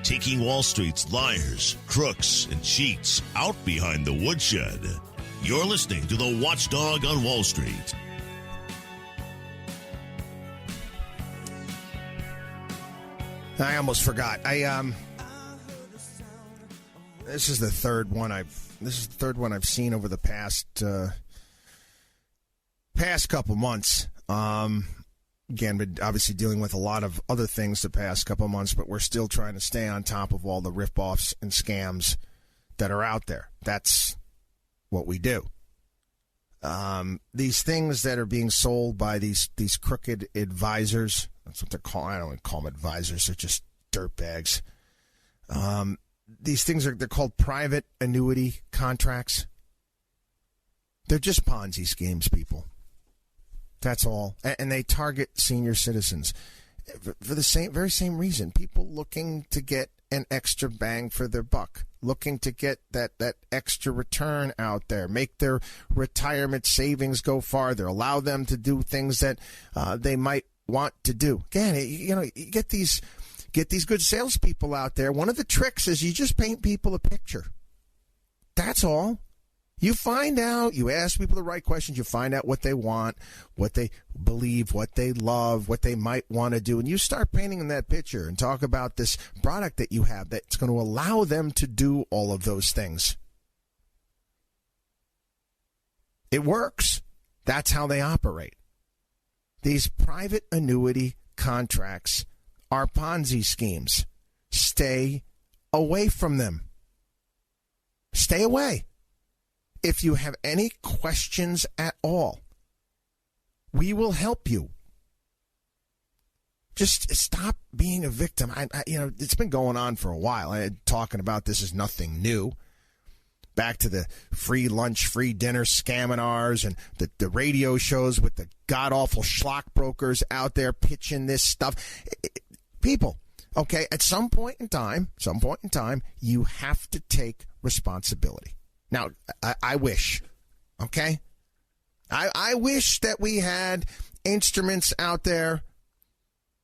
Taking Wall Street's liars, crooks, and cheats out behind the woodshed. You're listening to the Watchdog on Wall Street. I almost forgot. This is the third one I've seen over the past couple months. Again, been obviously dealing with a lot of other things the past couple months, but we're still trying to stay on top of all the ripoffs and scams that are out there. That's what we do. These things that are being sold by these crooked advisors, that's what they're called. I don't want to call them advisors. They're just dirtbags. These things they're called private annuity contracts. They're just Ponzi schemes, people. That's all. And they target senior citizens for the very same reason. People looking to get an extra bang for their buck, looking to get that extra return out there, make their retirement savings go farther, allow them to do things that they might want to do. Again, you get these good salespeople out there. One of the tricks is you just paint people a picture. That's all. You find out, you ask people the right questions, you find out what they want, what they believe, what they love, what they might want to do, and you start painting them that picture and talk about this product that you have that's going to allow them to do all of those things. It works. That's how they operate. These private annuity contracts are Ponzi schemes. Stay away from them. Stay away. if you have any questions at all, we will help you. Just stop being a victim. It's been going on for a while. Talking about this is nothing new. Back to the free lunch, free dinner scaminars and the radio shows with the god-awful schlock brokers out there pitching this stuff. People, okay, at some point in time, you have to take responsibility. Now, I wish, okay? I wish that we had instruments out there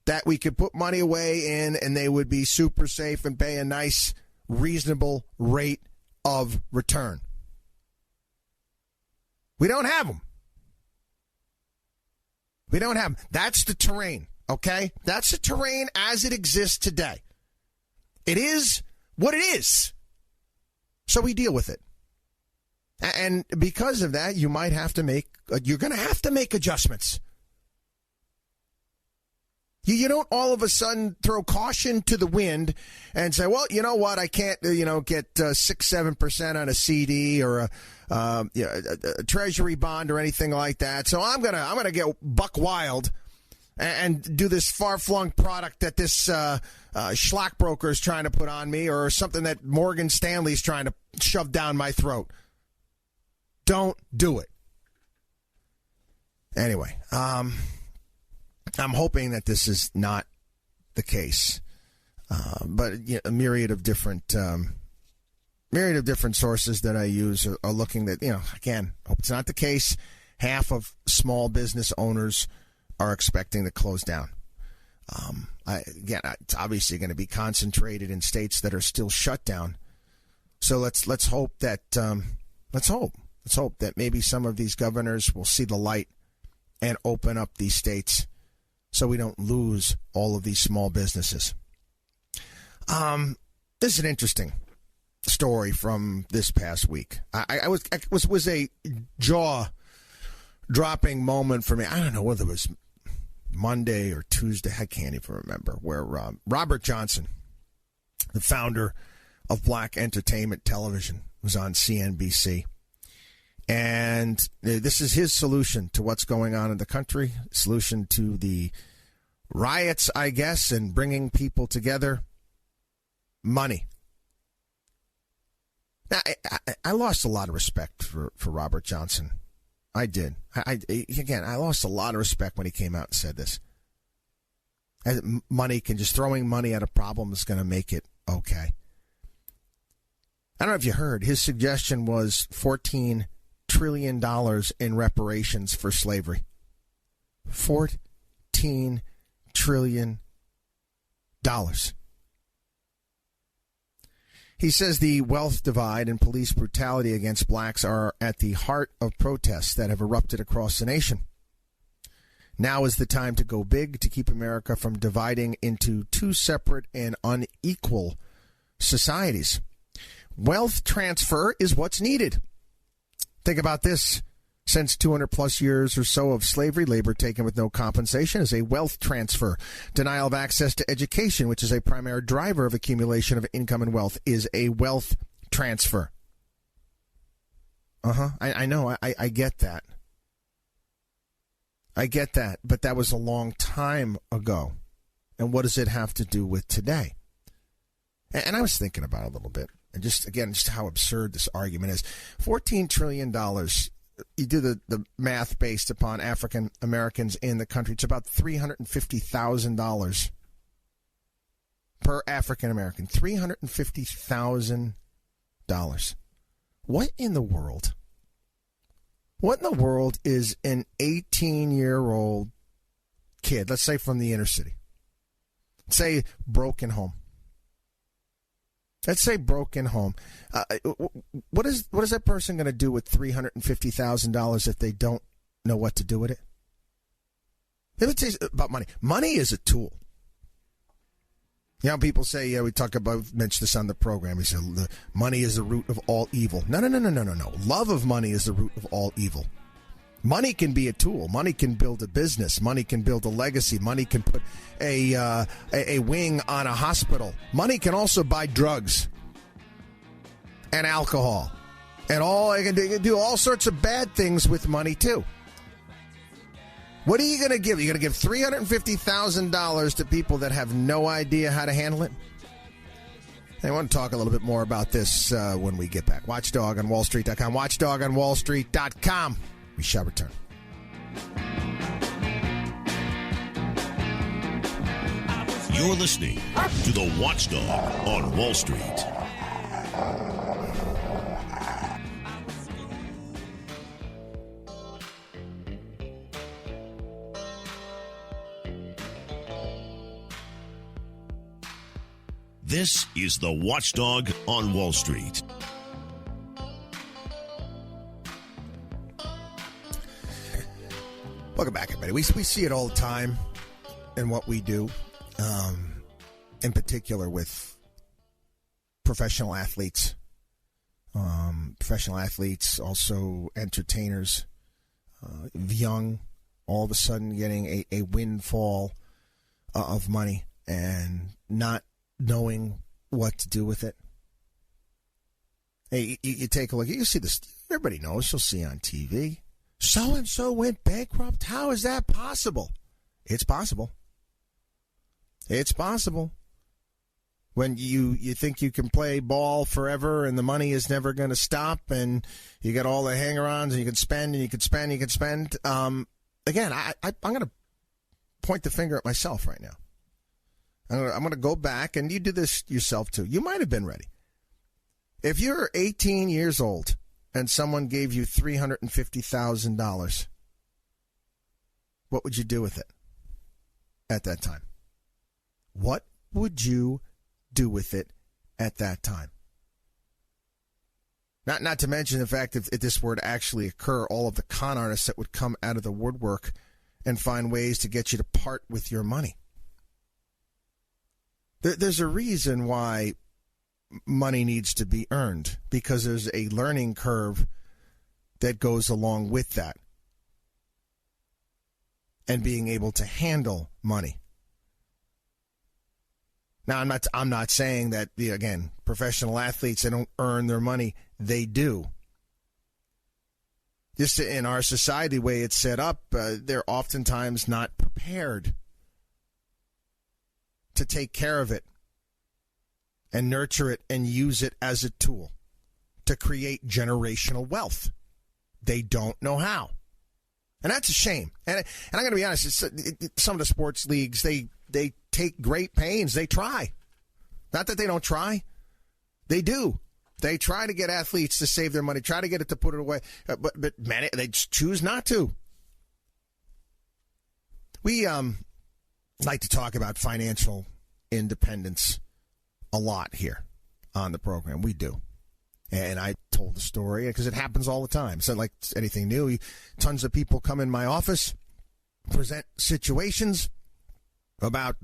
that we could put money away in and they would be super safe and pay a nice, reasonable rate of return. We don't have them. We don't have them. That's the terrain, okay? That's the terrain as it exists today. It is what it is. So we deal with it. And because of that, you're going to have to make adjustments. You don't all of a sudden throw caution to the wind and say, well, you know what, I can't, get 6-7% on a CD or a treasury bond or anything like that. So I'm gonna get buck wild and do this far-flung product that this schlock broker is trying to put on me, or something that Morgan Stanley's trying to shove down my throat. Don't do it. Anyway, I'm hoping that this is not the case, but a myriad of different sources that I use are looking that, again, hope it's not the case. Half of small business owners are expecting to close down. It's obviously going to be concentrated in states that are still shut down. So let's hope that maybe some of these governors will see the light and open up these states, so we don't lose all of these small businesses. This is an interesting story from this past week. I was a jaw-dropping moment for me. I don't know whether it was Monday or Tuesday. I can't even remember. Where Robert Johnson, the founder of Black Entertainment Television, was on CNBC. And this is his solution to what's going on in the country, solution to the riots, I guess, and bringing people together. Money. Now, I lost a lot of respect for Robert Johnson. I did. I lost a lot of respect when he came out and said this. Throwing money at a problem is going to make it okay. I don't know if you heard, his suggestion was $14 trillion in reparations for slavery. $14 trillion. He says the wealth divide and police brutality against blacks are at the heart of protests that have erupted across the nation. Now is the time to go big to keep America from dividing into two separate and unequal societies. Wealth transfer is what's needed. Think about this. Since 200 plus years or so of slavery, labor taken with no compensation is a wealth transfer. Denial of access to education, which is a primary driver of accumulation of income and wealth, is a wealth transfer. I know. I get that. I get that. But that was a long time ago. And what does it have to do with today? And I was thinking about it a little bit. And just how absurd this argument is. $14 trillion. You do the math based upon African Americans in the country. It's about $350,000 per African American. $350,000. What in the world? What in the world is an 18-year-old kid, let's say from the inner city, say broken home. Let's say broken home. What is that person going to do with $350,000 if they don't know what to do with it? Let me say about money. Money is a tool. People say, we mentioned this on the program. He said, money is the root of all evil. No. Love of money is the root of all evil. Money can be a tool. Money can build a business. Money can build a legacy. Money can put a wing on a hospital. Money can also buy drugs and alcohol And all you can do all sorts of bad things with money, too. What are you going to give? You're going to give $350,000 to people that have no idea how to handle it? I want to talk a little bit more about this when we get back. WatchDogOnWallStreet.com. WatchDogOnWallStreet.com. We shall return. You're listening to the Watchdog on Wall Street. This is the Watchdog on Wall Street. Welcome back, everybody. We see it all the time in what we do, in particular with professional athletes. Also entertainers, young, all of a sudden getting a windfall of money and not knowing what to do with it. Hey, you take a look. You see this. Everybody knows. You'll see on TV. So-and-so went bankrupt. How is that possible? It's possible. It's possible. When you think you can play ball forever and the money is never going to stop and you got all the hanger-ons and you can spend and you can spend and you can spend. Again, I'm going to point the finger at myself right now. I'm going to go back, and you do this yourself too. You might have been ready. If you're 18 years old and someone gave you $350,000, what would you do with it at that time? What would you do with it at that time? Not to mention the fact that if this were to actually occur, all of the con artists that would come out of the woodwork and find ways to get you to part with your money. There's a reason why money needs to be earned, because there's a learning curve that goes along with that and being able to handle money. Now, I'm not saying that, again, professional athletes, they don't earn their money. They do. Just in our society, the way it's set up, they're oftentimes not prepared to take care of it and nurture it and use it as a tool to create generational wealth. They don't know how. And that's a shame. And I'm going to be honest, some of the sports leagues, they take great pains. They try. Not that they don't try. They do. They try to get athletes to save their money, try to get it to put it away. But man, they just choose not to. We like to talk about financial independence a lot here on the program. We do. And I told the story because it happens all the time. It's not like anything new. Tons of people come in my office, present situations about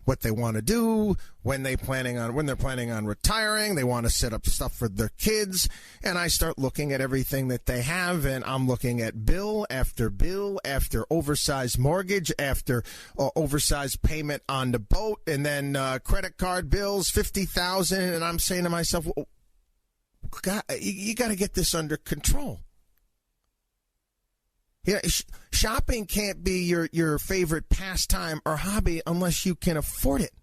what they want to do, when they're planning on retiring. They want to set up stuff for their kids, and I start looking at everything that they have, and I'm looking at bill after oversized mortgage after oversized payment on the boat, and then credit card bills, $50,000, and I'm saying to myself, well, God, you got to get this under control. Yeah, shopping can't be your favorite pastime or hobby unless you can afford it.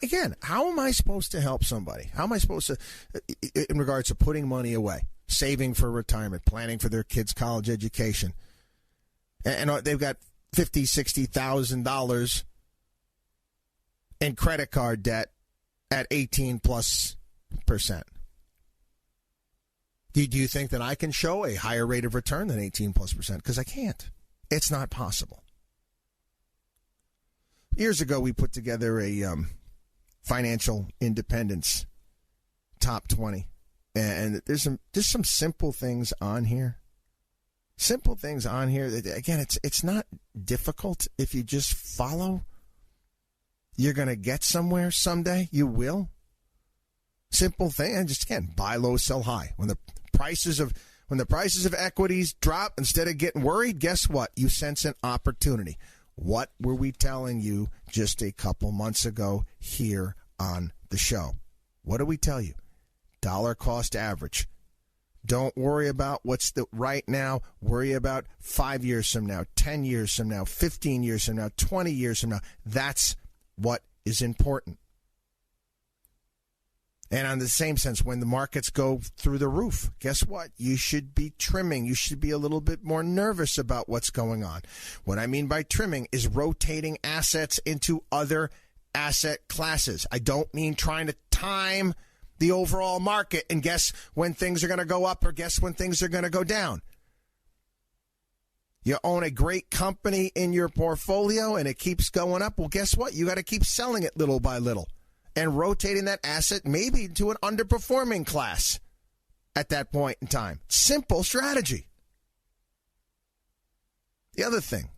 Again, how am I supposed to help somebody? How am I supposed to, in regards to putting money away, saving for retirement, planning for their kids' college education, and they've got $50,000, $60,000 in credit card debt at 18+%? Do you think that I can show a higher rate of return than 18+%? Because I can't. It's not possible. Years ago, we put together a financial independence top 20. And there's some simple things on here. Simple things on here. Again, it's not difficult if you just follow. You're going to get somewhere someday. You will. Simple thing. And just, again, buy low, sell high. When the prices of equities drop, instead of getting worried, guess what? You sense an opportunity. What were we telling you just a couple months ago here on the show? What did we tell you? dollar cost average. Don't worry about what's the right now. Worry about 5 years from now, 10 years from now, 15 years from now, 20 years from now. That's what is important. And on the same sense, when the markets go through the roof, guess what? You should be trimming. You should be a little bit more nervous about what's going on. What I mean by trimming is rotating assets into other asset classes. I don't mean trying to time the overall market and guess when things are going to go up or guess when things are going to go down. You own a great company in your portfolio and it keeps going up. Well, guess what? You got to keep selling it little by little and rotating that asset maybe into an underperforming class at that point in time. Simple strategy. The other thing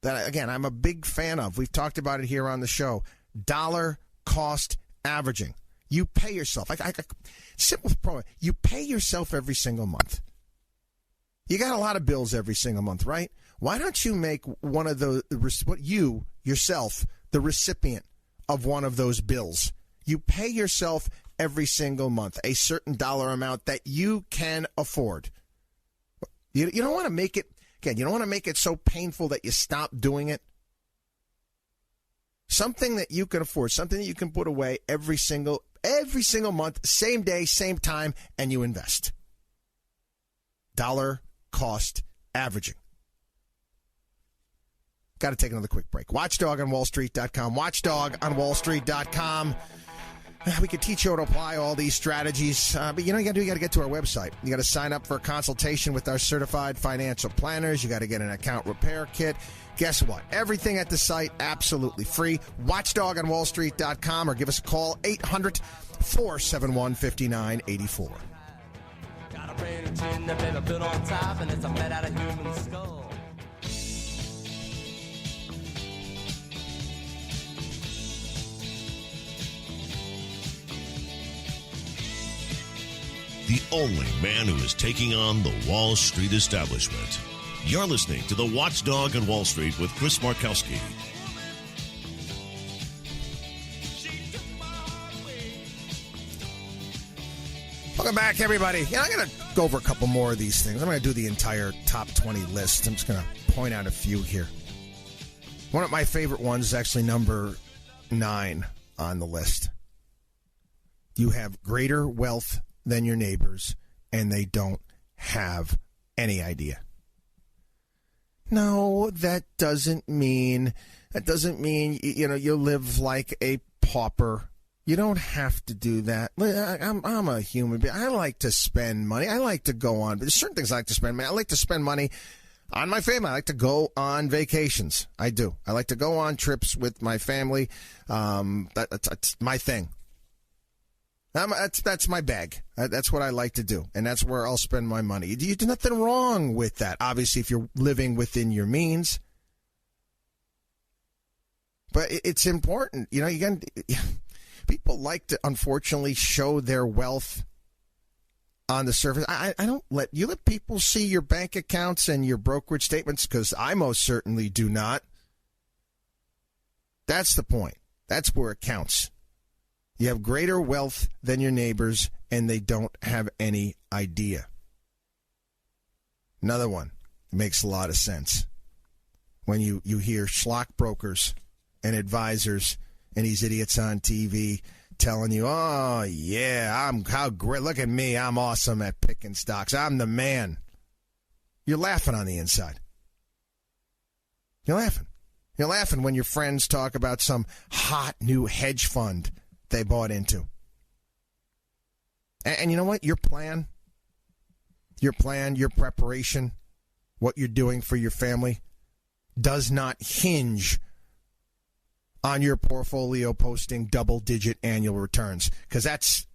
that, again, I'm a big fan of, we've talked about it here on the show, dollar cost averaging. You pay yourself. Simple problem. You pay yourself every single month. You got a lot of bills every single month, right? Why don't you make one of those, you, yourself, the recipient of one of those bills? You pay yourself every single month a certain dollar amount that you can afford. You don't want to make it, again, you don't want to make it so painful that you stop doing it. Something that you can afford, something that you can put away every single month, same day, same time, and you invest. Dollar cost averaging. Got to take another quick break. WatchdogonWallStreet.com. WatchdogonWallStreet.com. We could teach you how to apply all these strategies, but you got to get to our website. You got to sign up for a consultation with our certified financial planners. You got to get an account repair kit. Guess what? Everything at the site absolutely free. WatchdogonWallStreet.com or give us a call 800-471-5984. Got a brain tin that never built on top, and it's a made out of human skull. The only man who is taking on the Wall Street establishment. You're listening to The Watchdog on Wall Street with Chris Markowski. Welcome back, everybody. I'm going to go over a couple more of these things. I'm going to do the entire top 20 list. I'm just going to point out a few here. One of my favorite ones is actually number 9 on the list. You have greater wealth than your neighbors, and they don't have any idea. No, that doesn't mean you live like a pauper. You don't have to do that. I'm a human being. I like to spend money. I like to go on. There's certain things I like to spend money. I like to spend money on my family. I like to go on vacations. I do. I like to go on trips with my family. That's my thing. That's my bag. That's what I like to do, and that's where I'll spend my money. You do nothing wrong with that, obviously, if you're living within your means. But it's important. People like to, unfortunately, show their wealth on the surface. I don't let people see your bank accounts and your brokerage statements, because I most certainly do not. That's the point. That's where it counts. You have greater wealth than your neighbors, and they don't have any idea. Another one makes a lot of sense. When you hear schlock brokers and advisors and these idiots on TV telling you, oh, yeah, how great. Look at me. I'm awesome at picking stocks. I'm the man. You're laughing on the inside. You're laughing. You're laughing when your friends talk about some hot new hedge fund they bought into. And you know what? Your plan, your preparation, what you're doing for your family does not hinge on your portfolio posting double-digit annual returns. Because that's,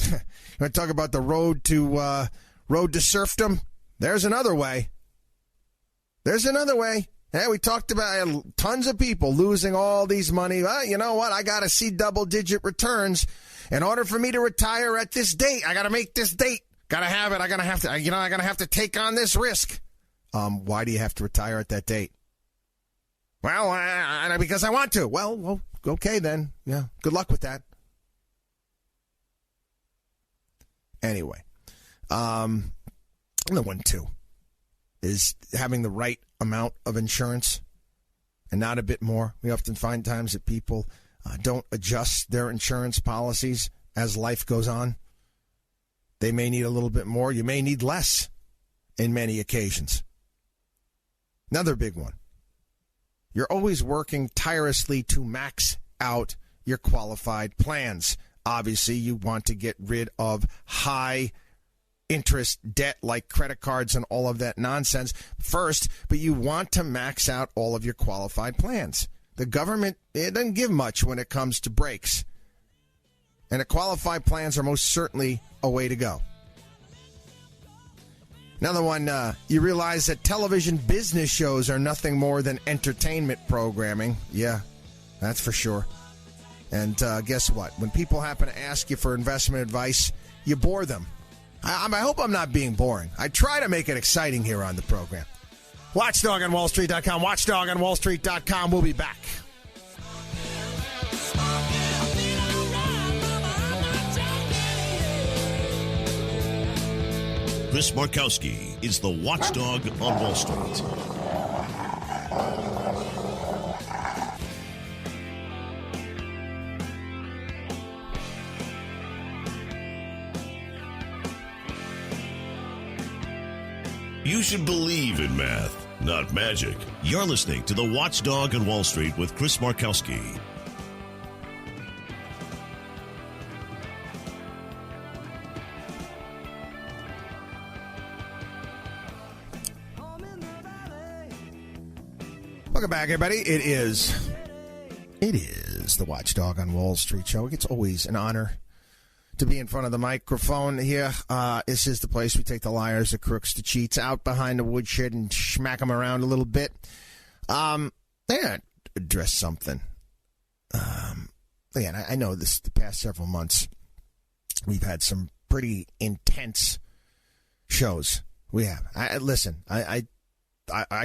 you want to talk about the road to serfdom? There's another way. There's another way. Yeah, we talked about tons of people losing all these money. Well, you know what? I got to see double-digit returns in order for me to retire at this date. I got to make this date. Got to have it. I'm going to have to take on this risk. Why do you have to retire at that date? Well, because I want to. Well, okay then. Yeah, good luck with that. Anyway, another one, too, is having the right amount of insurance and not a bit more. We often find times that people don't adjust their insurance policies as life goes on. They may need a little bit more. You may need less in many occasions. Another big one. You're always working tirelessly to max out your qualified plans. Obviously, you want to get rid of high interest debt like credit cards and all of that nonsense first, but you want to max out all of your qualified plans. The government, it doesn't give much when it comes to breaks. And the qualified plans are most certainly a way to go. Another one, you realize that television business shows are nothing more than entertainment programming. Yeah, that's for sure. And guess what? When people happen to ask you for investment advice, you bore them. I hope I'm not being boring. I try to make it exciting here on the program. WatchDogOnWallStreet.com. WatchDogOnWallStreet.com. We'll be back. Chris Markowski is the watchdog on Wall Street. You should believe in math, not magic. You're listening to the Watchdog on Wall Street with Chris Markowski. Welcome back, everybody. It is the Watchdog on Wall Street show. It's always an honor to be in front of the microphone here. This is the place we take the liars, the crooks, the cheats out behind the woodshed and smack them around a little bit. Address something. Again, I know the past several months we've had some pretty intense shows. We have. I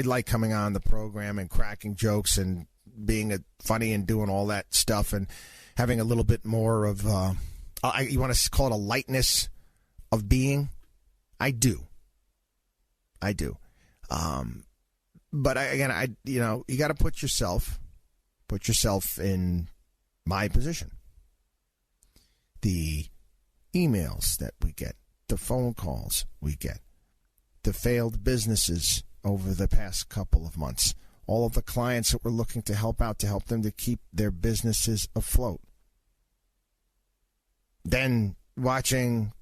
like coming on the program and cracking jokes and being funny and doing all that stuff and having a little bit more of, you want to call it a lightness of being? I do. But you got to put yourself in my position. The emails that we get, the phone calls we get, the failed businesses over the past couple of months, all of the clients that we're looking to help out to help them to keep their businesses afloat. Then watching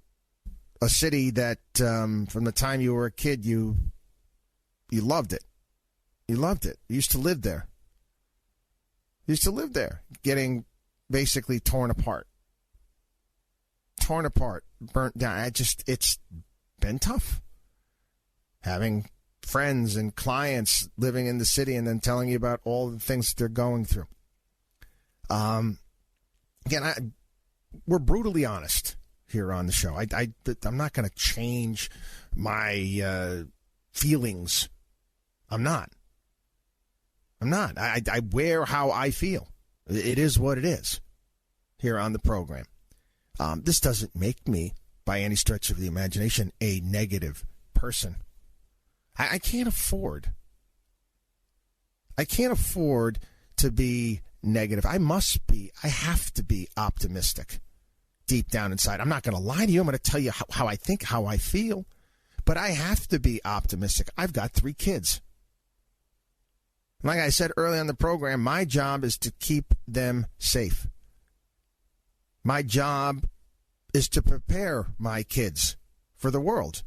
a city that from the time you were a kid, you loved it. You loved it. You used to live there. Getting basically torn apart, burnt down. It's been tough. Having friends and clients living in the city and then telling you about all the things that they're going through. Again, we're brutally honest here on the show. I'm not going to change my feelings. I'm not. I wear how I feel. It is what it is here on the program. This doesn't make me, by any stretch of the imagination, a negative person. I can't afford to be negative. I have to be optimistic deep down inside. I'm not going to lie to you. I'm going to tell you how I think, how I feel. But I have to be optimistic. I've got 3 kids. Like I said earlier in the program, my job is to keep them safe. My job is to prepare my kids for the world.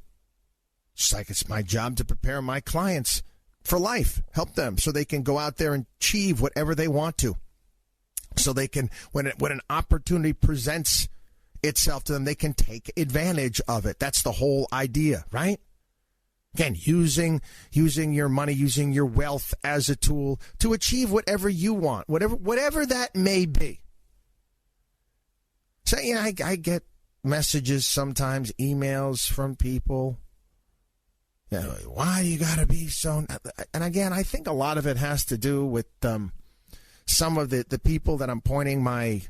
Just like it's my job to prepare my clients for life, help them so they can go out there and achieve whatever they want to. So they can, when an opportunity presents itself to them, they can take advantage of it. That's the whole idea, right? Again, using your money, using your wealth as a tool to achieve whatever you want, whatever that may be. So, I get messages sometimes, emails from people. Why you got to be so... And again, I think a lot of it has to do with some of the people that I'm pointing my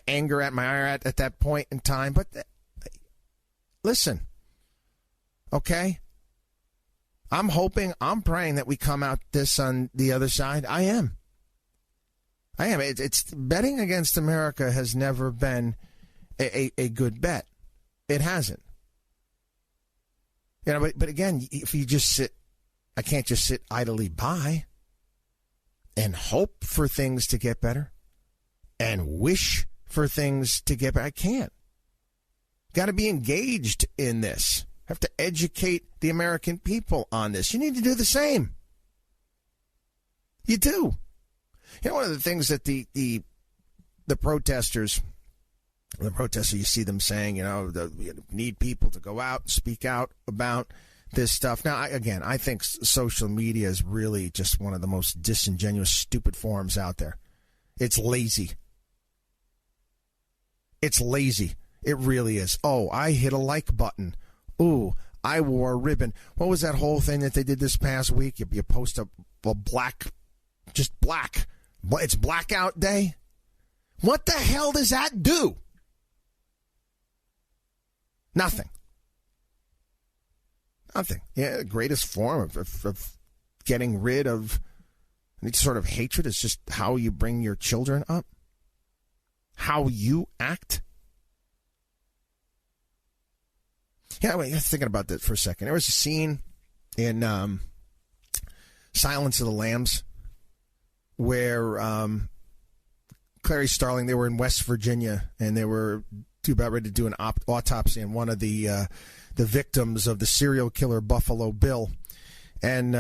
anger at, my ire at that point in time. But listen, okay? I'm hoping, I'm praying that we come out this on the other side. I am. It's betting against America has never been a good bet. It hasn't. You know, but again, if you just sit, I can't just sit idly by and hope for things to get better and wish for things to get better. I can't. Got to be engaged in this. Have to educate the American people on this. You need to do the same. You do. You know, one of the things that the protesters, you see them saying, you need people to go out and speak out about this stuff. Now, I think social media is really just one of the most disingenuous, stupid forms out there. It's lazy. It's lazy. It really is. Oh, I hit a like button. Ooh, I wore a ribbon. What was that whole thing that they did this past week? You post a black, just black. It's blackout day. What the hell does that do? Nothing. Nothing. Yeah, the greatest form of getting rid of any sort of hatred is just how you bring your children up, how you act. Yeah, I was thinking about that for a second. There was a scene in Silence of the Lambs where Clarice Starling, they were in West Virginia, and they were about ready to do an autopsy on one of the victims of the serial killer Buffalo Bill. And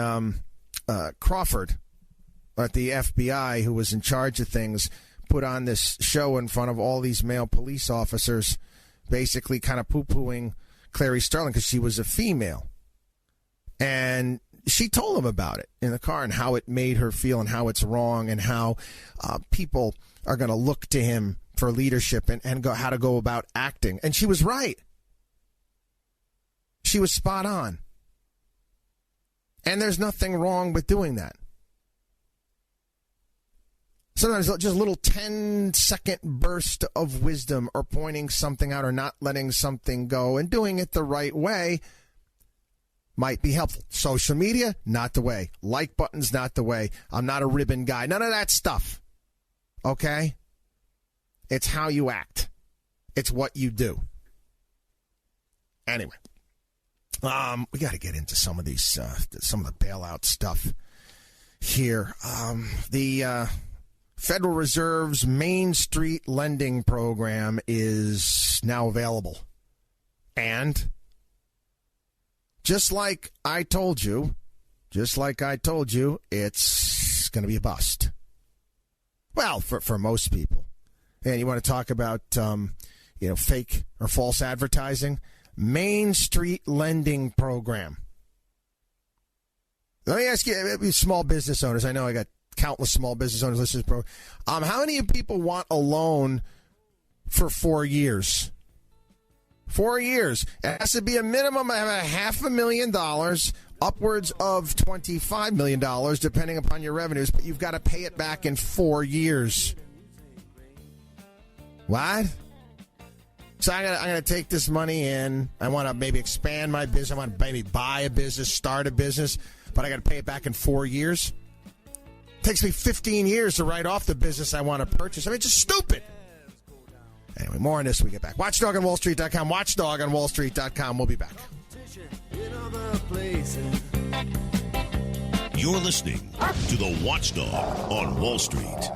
Crawford at the FBI, who was in charge of things, put on this show in front of all these male police officers, basically kind of poo-pooing Clarice Starling because she was a female. And she told him about it in the car and how it made her feel and how it's wrong and how people are going to look to him for leadership and go, how to go about acting. And she was right. She was spot on. And there's nothing wrong with doing that. Sometimes just a little 10-second burst of wisdom or pointing something out or not letting something go and doing it the right way might be helpful. Social media, not the way. Like buttons, not the way. I'm not a ribbon guy. None of that stuff. Okay? It's how you act. It's what you do. Anyway, we got to get into some of these, some of the bailout stuff here. The Federal Reserve's Main Street Lending Program is now available. And just like I told you, it's going to be a bust. Well, for most people. And you want to talk about, fake or false advertising? Main Street Lending Program. Let me ask you, small business owners. I know I got countless small business owners listening to this program. How many people want a loan for 4 years? 4 years. It has to be a minimum of $500,000, upwards of $25 million, depending upon your revenues, but you've got to pay it back in 4 years. What? So I'm gonna take this money in. I want to maybe expand my business. I want to maybe buy a business, start a business, but I got to pay it back in 4 years. It takes me 15 years to write off the business I want to purchase. I mean, it's just stupid. Anyway, more on this when we get back. WatchDogOnWallStreet.com. WatchDogOnWallStreet.com. We'll be back. You're listening to the Watchdog on Wall Street.